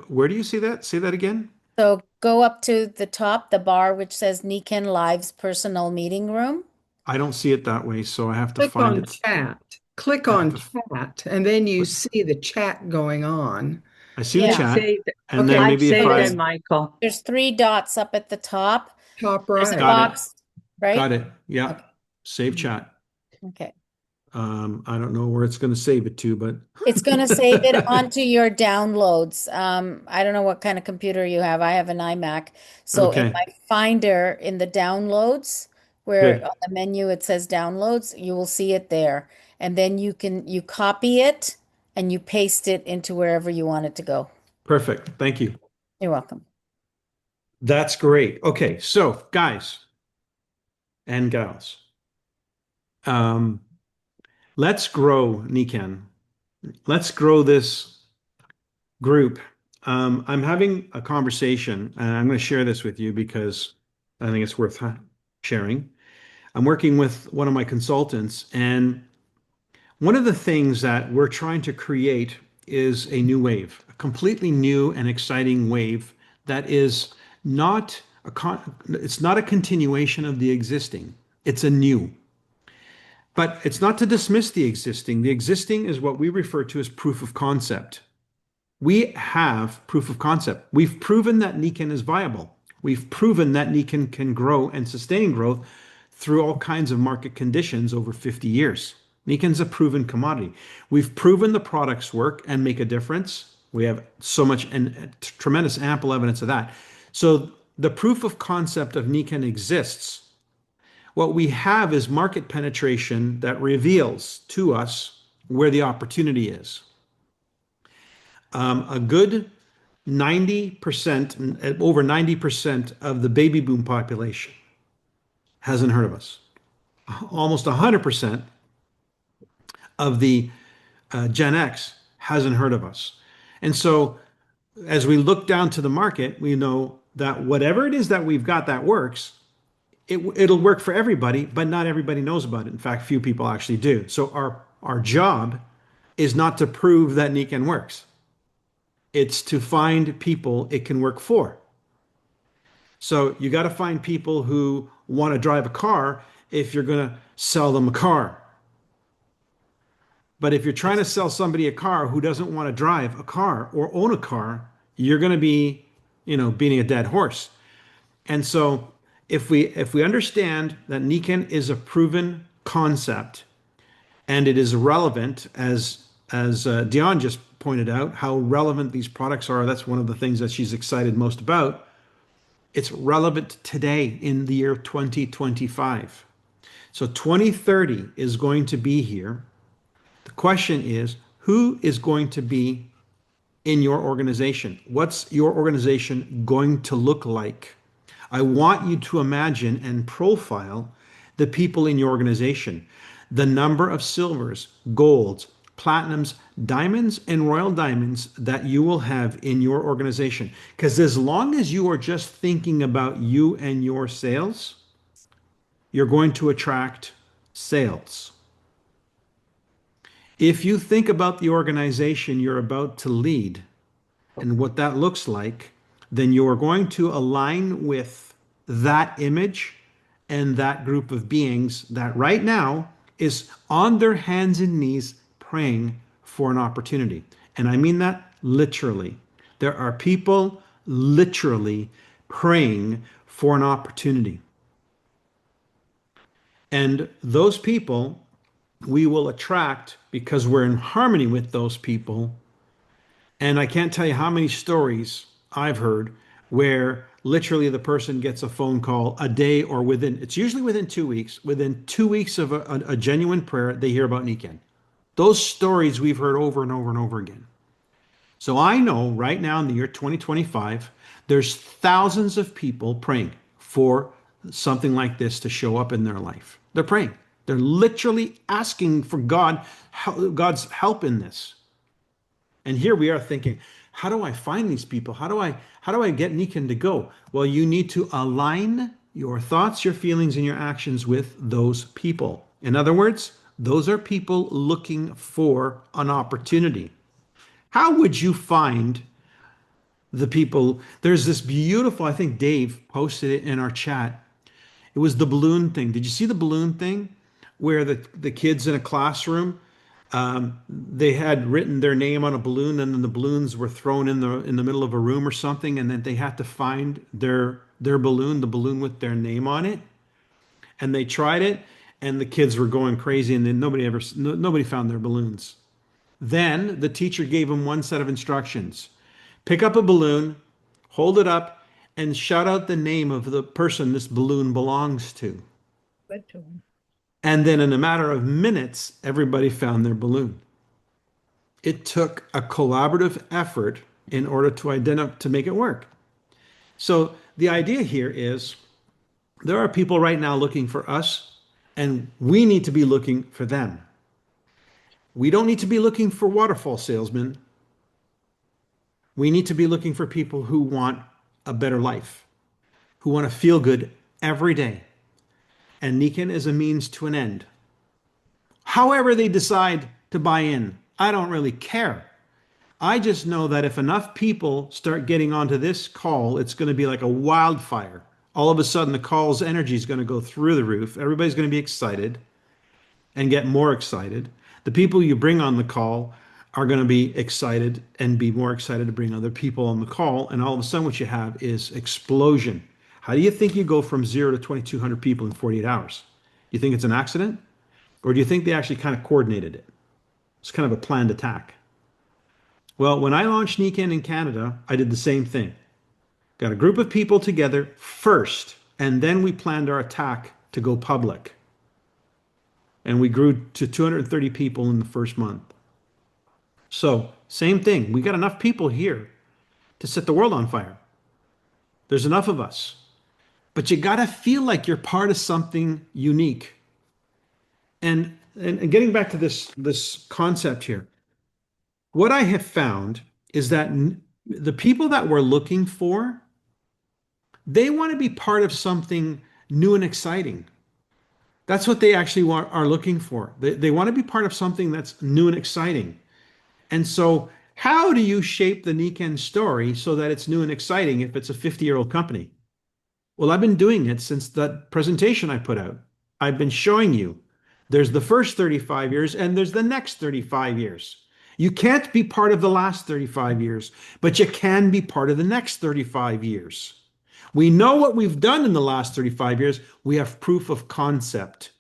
Where do you see that? Say that again. So go up to the top, the bar which says Nikan Live's personal meeting room. I don't see it that way, so I have to Click find on it. chat. Click I have on to- chat, and then you see the chat going on. I see the Yeah. chat, Save it. and Okay, then I'd maybe if say I that, Michael. There's three dots up at the top. top There's a right. Got it. box, right? got it. Yeah, Okay. save chat. Okay. I don't know where it's going to save it to, but It's going to save it onto your downloads. I don't know what kind of computer you have. I have an iMac. So in Okay. my Finder in the downloads, where Good. on the menu it says downloads, you will see it there. And then you copy it and you paste it into wherever you want it to go. Perfect. Thank you. You're welcome. That's great. Okay, so guys and gals, let's grow Nikan. Let's grow this group. I'm having a conversation, and I'm going to share this with you because I think it's worth sharing. I'm working with one of my consultants, and one of the things that we're trying to create is a new wave, a completely new and exciting wave that is not it's not a continuation of the existing. It's a new. But it's not to dismiss the existing. The existing is what we refer to as proof of concept. We have proof of concept. We've proven that Nikan is viable. We've proven that Nikan can grow and sustain growth through all kinds of market conditions over 50 years. Nikan's a proven commodity. We've proven the products work and make a difference. We have so much and tremendous ample evidence of that. So the proof of concept of Nikan exists. What we have is market penetration that reveals to us where the opportunity is. A good 90%, over 90% of the baby boom population hasn't heard of us. Almost 100% of the Gen X hasn't heard of us. And so as we look down to the market, we know that whatever it is that we've got that works, it'll work for everybody, but not everybody knows about it. In fact, few people actually do. So our job is not to prove that Nikan works. It's to find people it can work for. So you got to find people who want to drive a car if you're going to sell them a car. But if you're trying to sell somebody a car who doesn't want to drive a car or own a car, you're going to be, beating a dead horse. And so if we understand that Nikan is a proven concept and it is relevant, as Dion just pointed out, how relevant these products are, that's one of the things that she's excited most about. It's relevant today in the year 2025. So 2030 is going to be here. The question is, who is going to be in your organization? What's your organization going to look like? I want you to imagine and profile the people in your organization, the number of silvers, golds, platinums, diamonds, and royal diamonds that you will have in your organization. Because as long as you are just thinking about you and your sales, you're going to attract sales. If you think about the organization you're about to lead and what that looks like, then you are going to align with that image and that group of beings that right now is on their hands and knees praying for an opportunity. And I mean that literally. There are people literally praying for an opportunity. And those people we will attract because we're in harmony with those people. And I can't tell you how many stories I've heard where literally the person gets a phone call a day or it's usually within 2 weeks, within 2 weeks of a genuine prayer, they hear about Nikken. Those stories we've heard over and over and over again. So I know right now in the year 2025, there's thousands of people praying for something like this to show up in their life. They're praying. They're literally asking for God's help in this. And here we are thinking, how do I find these people? How do I get Nikken to go? Well, you need to align your thoughts, your feelings, and your actions with those people. In other words, those are people looking for an opportunity. How would you find the people? There's this beautiful, I think Dave posted it in our chat. It was the balloon thing. Did you see the balloon thing where the kids in a classroom, they had written their name on a balloon and then the balloons were thrown in the middle of a room or something, and then they had to find their balloon, the balloon with their name on it. And they tried it and the kids were going crazy, and then nobody found their balloons. Then the teacher gave them one set of instructions. Pick up a balloon, hold it up, and shout out the name of the person this balloon belongs to. Good to them. And then in a matter of minutes, everybody found their balloon. It took a collaborative effort in order to make it work. So the idea here is there are people right now looking for us, and we need to be looking for them. We don't need to be looking for waterfall salesmen. We need to be looking for people who want a better life, who want to feel good every day. And Nikken is a means to an end. However they decide to buy in, I don't really care. I just know that if enough people start getting onto this call, it's going to be like a wildfire. All of a sudden, the call's energy is going to go through the roof. Everybody's going to be excited and get more excited. The people you bring on the call are going to be excited and be more excited to bring other people on the call. And all of a sudden, what you have is explosion. How do you think you go from 0 to 2,200 people in 48 hours? You think it's an accident? Or do you think they actually kind of coordinated it? It's kind of a planned attack. Well, when I launched Nikken in Canada, I did the same thing. Got a group of people together first, and then we planned our attack to go public. And we grew to 230 people in the first month. So, same thing. We got enough people here to set the world on fire. There's enough of us. But you got to feel like you're part of something unique. And getting back to this concept here, what I have found is that the people that we're looking for, they want to be part of something new and exciting. That's what they actually are looking for. They want to be part of something that's new and exciting. And so how do you shape the Nikken story so that it's new and exciting if it's a 50-year-old company? Well, I've been doing it since that presentation I put out. I've been showing you there's the first 35 years and there's the next 35 years. You can't be part of the last 35 years, but you can be part of the next 35 years. We know what we've done in the last 35 years. We have proof of concept.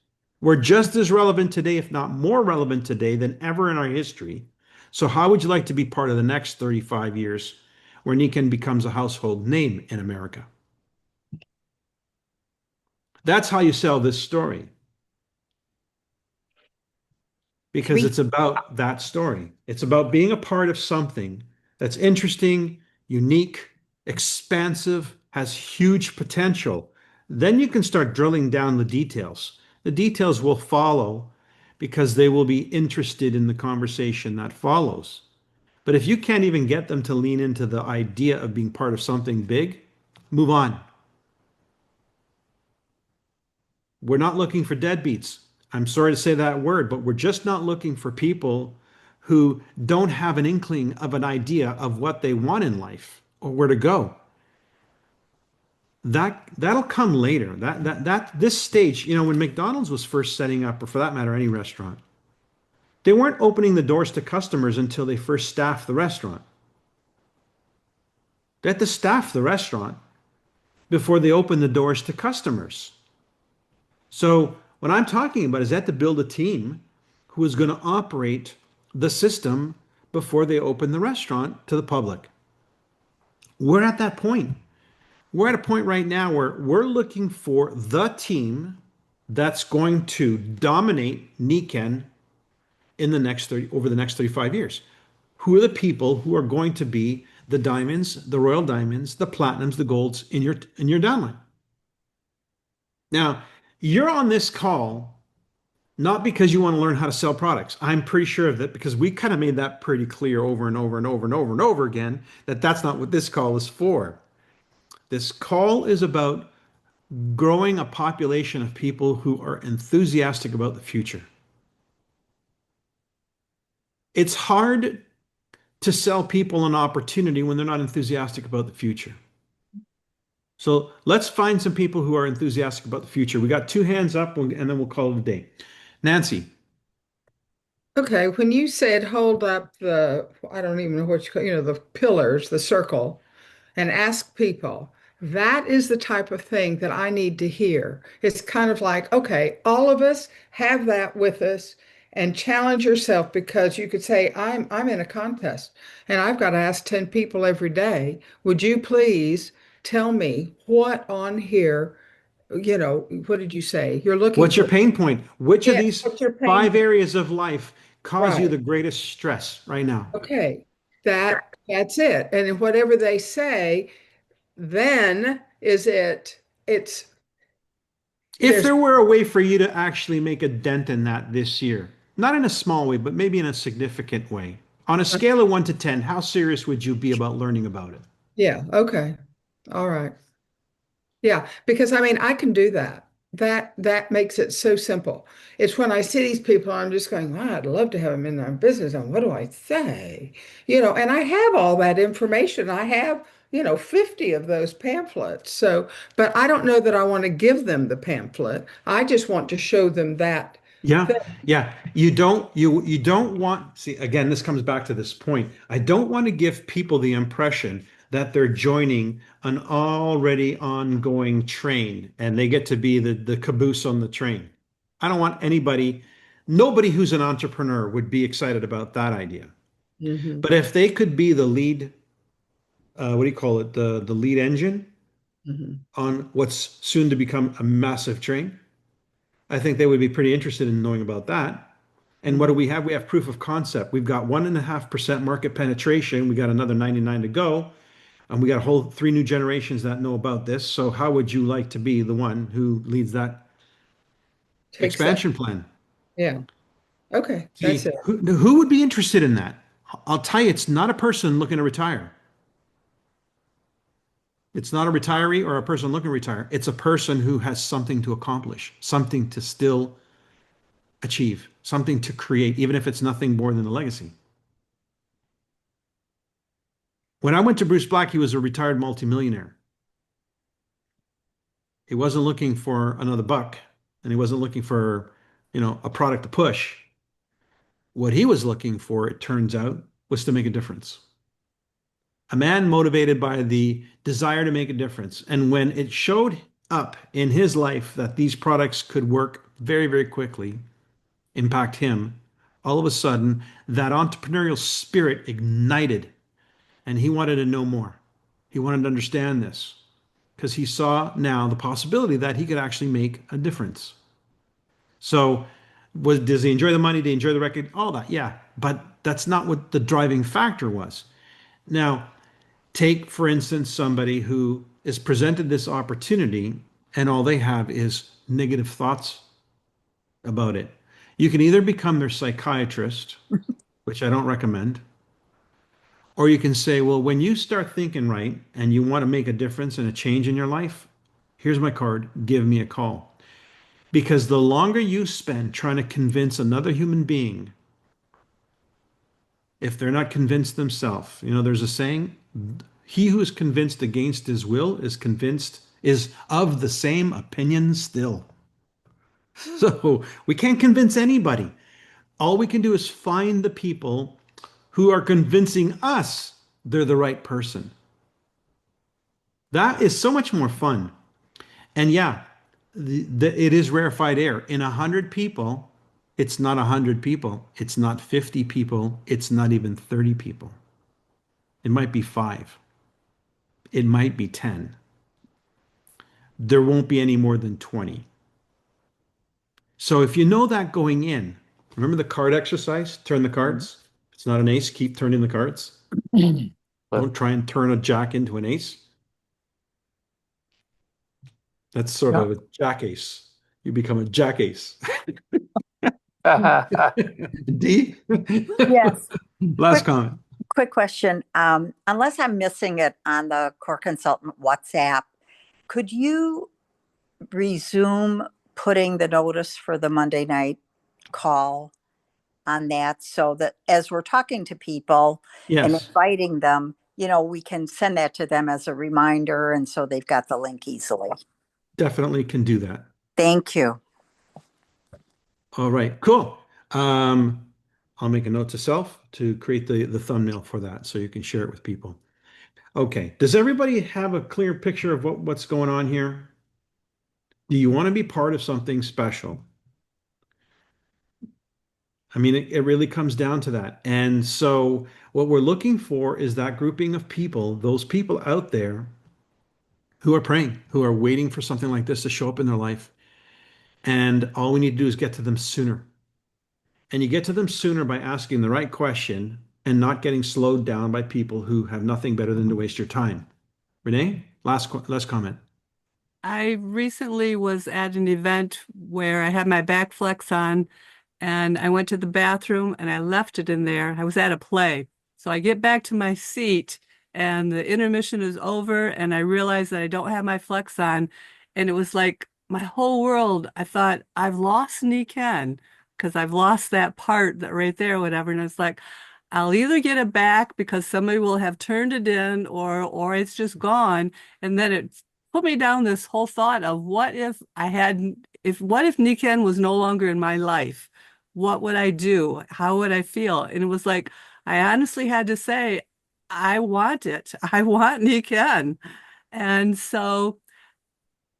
We're just as relevant today, if not more relevant today than ever in our history. So how would you like to be part of the next 35 years where Nikken becomes a household name in America? That's how you sell this story. Because it's about that story. It's about being a part of something that's interesting, unique, expansive, has huge potential, then you can start drilling down the details. The details will follow because they will be interested in the conversation that follows. But if you can't even get them to lean into the idea of being part of something big, move on. We're not looking for deadbeats. I'm sorry to say that word, but we're just not looking for people who don't have an inkling of an idea of what they want in life or where to go. That'll come later. This stage, when McDonald's was first setting up, or for that matter, any restaurant, they weren't opening the doors to customers until they first staffed the restaurant. They had to staff the restaurant before they opened the doors to customers. So what I'm talking about is they had to build a team who is going to operate the system before they open the restaurant to the public. We're at that point. We're at a point right now where we're looking for the team that's going to dominate Nikken over the next 35 years. Who are the people who are going to be the diamonds, the royal diamonds, the platinums, the golds in your downline? Now, you're on this call not because you want to learn how to sell products. I'm pretty sure of that because we kind of made that pretty clear over and over and over and over and over again that that's not what this call is for. This call is about growing a population of people who are enthusiastic about the future. It's hard to sell people an opportunity when they're not enthusiastic about the future. So let's find some people who are enthusiastic about the future. We got 2 hands up, and then we'll call it a day. Nancy. Okay, when you said hold up I don't even know what you call, the pillars, the circle, and ask people, that is the type of thing that I need to hear. It's kind of like, okay, all of us have that with us and challenge yourself because you could say, I'm in a contest and I've got to ask 10 people every day. Would you please tell me what on here, what did you say? You're looking What's your for. pain point? Which of Yeah, these what's your pain 5 point? areas of life cause you Right. the greatest stress right now? Okay. That's it. And whatever they say, then it's If there's there were a way for you to actually make a dent in that this year, not in a small way, but maybe in a significant way, on a scale of 1 to 10, how serious would you be about learning about it? yeah, okay. All right. Yeah, because I mean I can do that. That makes it so simple. It's when I see these people, I'm just going, wow, I'd love to have them in their business. And what do I say? And I have all that information. I have, 50 of those pamphlets. So, but I don't know that I want to give them the pamphlet. I just want to show them that Yeah, thing. yeah. You don't want, see, again, this comes back to this point. I don't want to give people the impression that they're joining an already ongoing train and they get to be the caboose on the train. I don't want nobody who's an entrepreneur would be excited about that idea. Hmm. But if they could be the lead, what do you call it? The lead engine Hmm. on what's soon to become a massive train, I think they would be pretty interested in knowing about that. And what do Hmm. we have? We have proof of concept. We've got 1.5% market penetration. We got another 99 to go. And we got a whole 3 new generations that know about this. So how would you like to be the one who leads that Takes that. expansion plan? Yeah. Okay. That's See, it. who would be interested in that? I'll tell you, it's not a person looking to retire. It's not a retiree or a person looking to retire. It's a person who has something to accomplish, something to still achieve, something to create, even if it's nothing more than a legacy. When I went to Bruce Black, he was a retired multimillionaire. He wasn't looking for another buck and he wasn't looking for, a product to push. What he was looking for, it turns out, was to make a difference. A man motivated by the desire to make a difference. And when it showed up in his life that these products could work very, very quickly, impact him, all of a sudden that entrepreneurial spirit ignited and he wanted to know more. He wanted to understand this because he saw now the possibility that he could actually make a difference. So, does he enjoy the money? Did he enjoy the record? All that, yeah. But that's not what the driving factor was. Now, take, for instance, somebody who is presented this opportunity and all they have is negative thoughts about it. You can either become their psychiatrist, which I don't recommend, or you can say, well, when you start thinking right and you want to make a difference and a change in your life, here's my card, give me a call. Because the longer you spend trying to convince another human being, if they're not convinced themselves, there's a saying, he who is convinced against his will is of the same opinion still. So we can't convince anybody. All we can do is find the people who are convincing us they're the right person. That is so much more fun. And yeah, it is rarefied air. In 100 people, it's not 100 people. It's not 50 people. It's not even 30 people. It might be 5. It might be 10. There won't be any more than 20. So if you know that going in, remember the card exercise? Turn the cards. It's not an ace. Keep turning the cards. Don't try and turn a jack into an ace. That's sort of a jack ace. You become a jack ace. D? Yes. Last comment. Quick question. Unless I'm missing it on the Core Consultant WhatsApp, could you resume putting the notice for the Monday night call on that so that as we're talking to people and Yes, inviting them, we can send that to them as a reminder and so they've got the link easily. definitely can do that. Thank you. All right, cool. I'll make a note to self to create the thumbnail for that so you can share it with people. Okay, does everybody have a clear picture of what's going on here? Do you want to be part of something special? I mean, it really comes down to that. And so what we're looking for is that grouping of people, those people out there who are praying, who are waiting for something like this to show up in their life. And all we need to do is get to them sooner. And you get to them sooner by asking the right question and not getting slowed down by people who have nothing better than to waste your time. Renee, last comment. I recently was at an event where I had my back flex on and I went to the bathroom and I left it in there. I was at a play. So I get back to my seat and the intermission is over and I realize that I don't have my flex on. And it was like my whole world, I thought, I've lost Niken because I've lost that part that right there, whatever. And it's like, I'll either get it back because somebody will have turned it in or it's just gone. And then it put me down this whole thought of what if Niken was no longer in my life? What would I do? How would I feel? And it was like, I honestly had to say, I want it. I want Niken. And so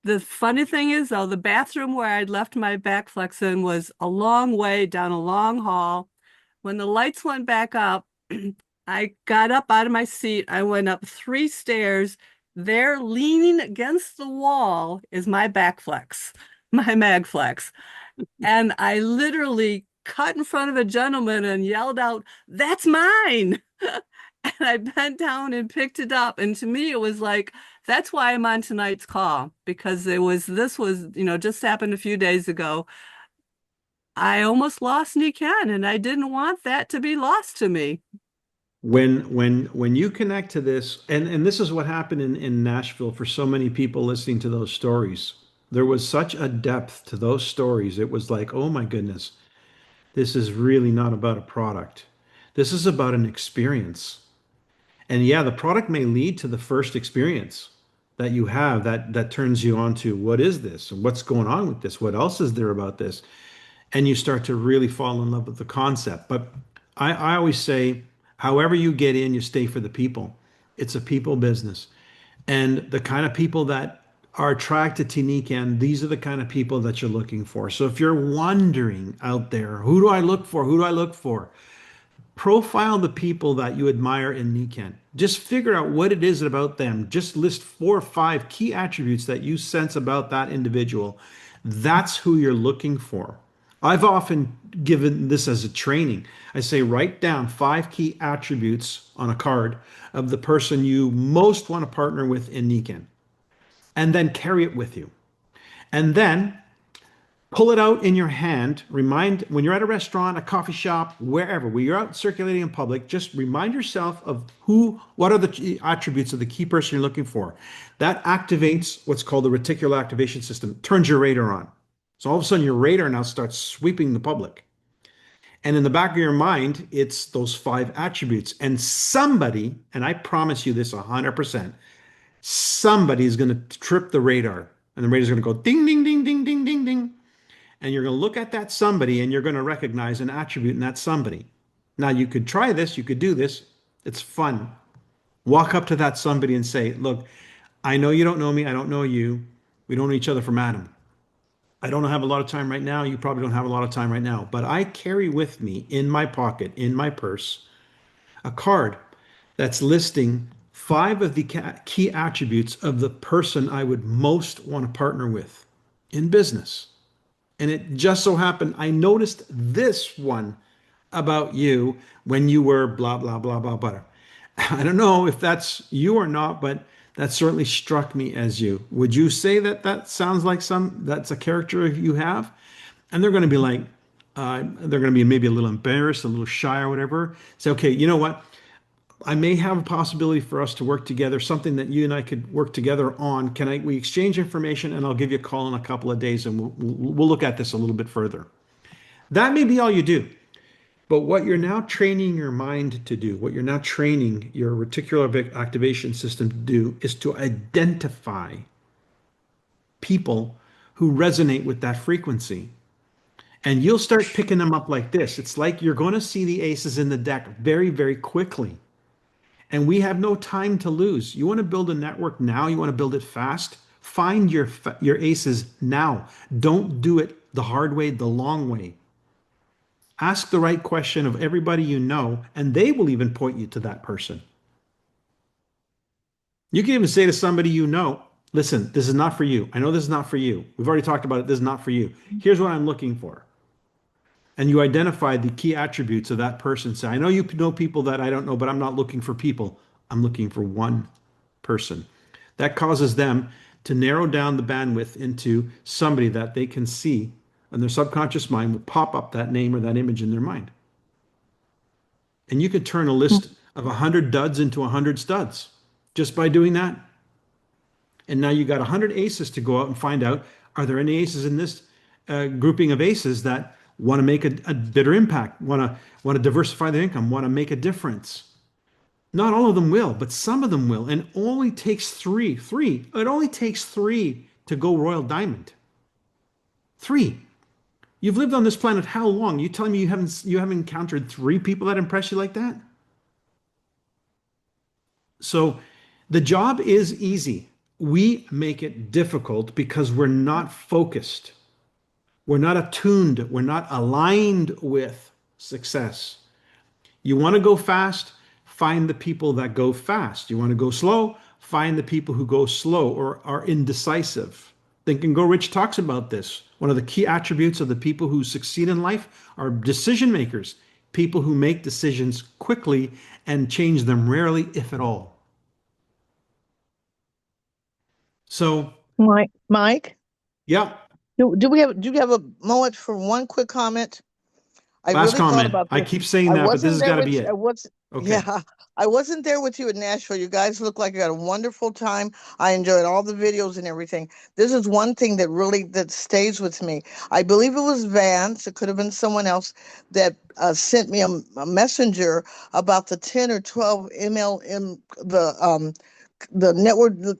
the funny thing is, though, the bathroom where I'd left my back flex in was a long way down a long hall. When the lights went back up, I got up out of my seat. I went up 3 stairs. There, leaning against the wall, is my back flex, my mag flex. And I literally cut in front of a gentleman and yelled out, "That's mine." And I bent down and picked it up. And to me, it was like, that's why I'm on tonight's call, because this was, just happened a few days ago. I almost lost Niken, and I didn't want that to be lost to me. When you connect to this, and this is what happened in Nashville for so many people listening to those stories. There was such a depth to those stories. It was like, oh my goodness, this is really not about a product. This is about an experience. And yeah, the product may lead to the first experience that you have that turns you on to what is this? And what's going on with this? What else is there about this? And you start to really fall in love with the concept. But I always say, however you get in, you stay for the people. It's a people business. And the kind of people that are attracted to Niken, these are the kind of people that you're looking for. So if you're wondering out there, who do I look for? Who do I look for? Profile the people that you admire in Niken. Just figure out what it is about them. Just list 4 or 5 key attributes that you sense about that individual. That's who you're looking for. I've often given this as a training. I say, write down 5 key attributes on a card of the person you most want to partner with in Nikken, and then carry it with you. And then pull it out in your hand. Remind when you're at a restaurant, a coffee shop, wherever, where you're out circulating in public, just remind yourself of what are the attributes of the key person you're looking for. That activates what's called the reticular activation system, turns your radar on. So all of a sudden your radar now starts sweeping the public. And in the back of your mind, it's those 5 attributes. And somebody, and I promise you this 100%, somebody is going to trip the radar. And the radar is going to go ding, ding, ding, ding, ding, ding, ding. And you're going to look at that somebody and you're going to recognize an attribute in that somebody. Now, you could try this. You could do this. It's fun. Walk up to that somebody and say, look, I know you don't know me. I don't know you. We don't know each other from Adam. I don't have a lot of time right now. You probably don't have a lot of time right now. But I carry with me in my pocket, in my purse, a card that's listing 5 of the key attributes of the person I would most want to partner with in business. And it just so happened I noticed this one about you when you were blah, blah, blah, blah, blah. I don't know if that's you or not, but that certainly struck me as you. Would you say that that sounds like that's a character you have? And they're going to be like, they're going to be maybe a little embarrassed, a little shy or whatever. Say, okay, you know what? I may have a possibility for us to work together, something that you and I could work together on. We exchange information and I'll give you a call in a couple of days and we'll look at this a little bit further. That may be all you do. But what you're now training your mind to do, what you're now training your reticular activation system to do, is to identify people who resonate with that frequency. And you'll start picking them up like this. It's like you're going to see the aces in the deck very, very quickly. And we have no time to lose. You want to build a network now? You want to build it fast? Find your aces now. Don't do it the hard way, the long way. Ask the right question of everybody you know, and they will even point you to that person. You can even say to somebody you know, listen, this is not for you. I know this is not for you. We've already talked about it. This is not for you. Here's what I'm looking for. And you identify the key attributes of that person. Say, I know you know people that I don't know, but I'm not looking for people. I'm looking for one person. That causes them to narrow down the bandwidth into somebody that they can see, and their subconscious mind will pop up that name or that image in their mind. And you could turn a list of 100 duds into 100 studs just by doing that. And now you got 100 aces to go out and find out, are there any aces in this grouping of aces that want to make a bigger impact, want to diversify their income, want to make a difference? Not all of them will, but some of them will. And it only takes three. It only takes 3 to go Royal Diamond. 3. You've lived on this planet how long? You telling me you haven't encountered 3 people that impress you like that? So the job is easy. We make it difficult because we're not focused. We're not attuned. We're not aligned with success. You want to go fast? Find the people that go fast. You want to go slow? Find the people who go slow or are indecisive. Think and Grow Rich talks about this. One of the key attributes of the people who succeed in life are decision makers, people who make decisions quickly and change them rarely, if at all. So, Mike, yeah. do you have a moment for one quick comment? I Last really thought comment. about I this. keep saying that, but this has got to be it. Okay. Yeah, I wasn't there with you in Nashville. You guys look like you had a wonderful time. I enjoyed all the videos and everything. This is one thing that stays with me. I believe it was Vance. It could have been someone else that sent me a messenger about the 10 or 12 MLM, the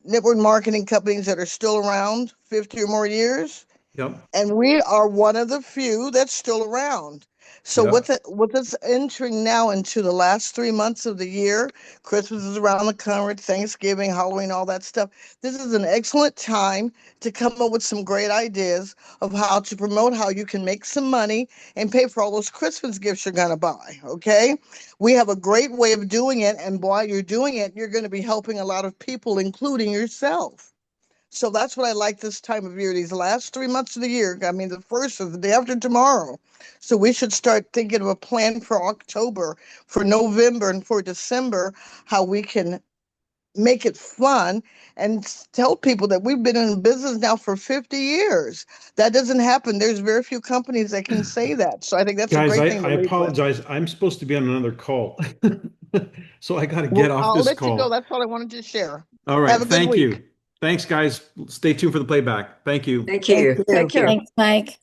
network marketing companies that are still around 50 or more years. Yep. And we are one of the few that's still around. So with us entering now into the last 3 months of the year, Christmas is around the corner, Thanksgiving, Halloween, all that stuff. This is an excellent time to come up with some great ideas of how to promote how you can make some money and pay for all those Christmas gifts you're going to buy. Okay. We have a great way of doing it. And while you're doing it, you're going to be helping a lot of people, including yourself. So that's what I like this time of year, these last 3 months of the year. I mean, the first is the day after tomorrow. So we should start thinking of a plan for October, for November, and for December, how we can make it fun and tell people that we've been in business now for 50 years. That doesn't happen. There's very few companies that can say that. So I think that's a Guys, great thing to I lead with. apologize. I'm supposed to be on another call. So I got to get Well, off I'll this let you go. call. That's all I wanted to share. All right. Have a good Thank week. you. Thanks, guys. Stay tuned for the playback. Thank you. Thank you. you. Take care. Thanks, Mike.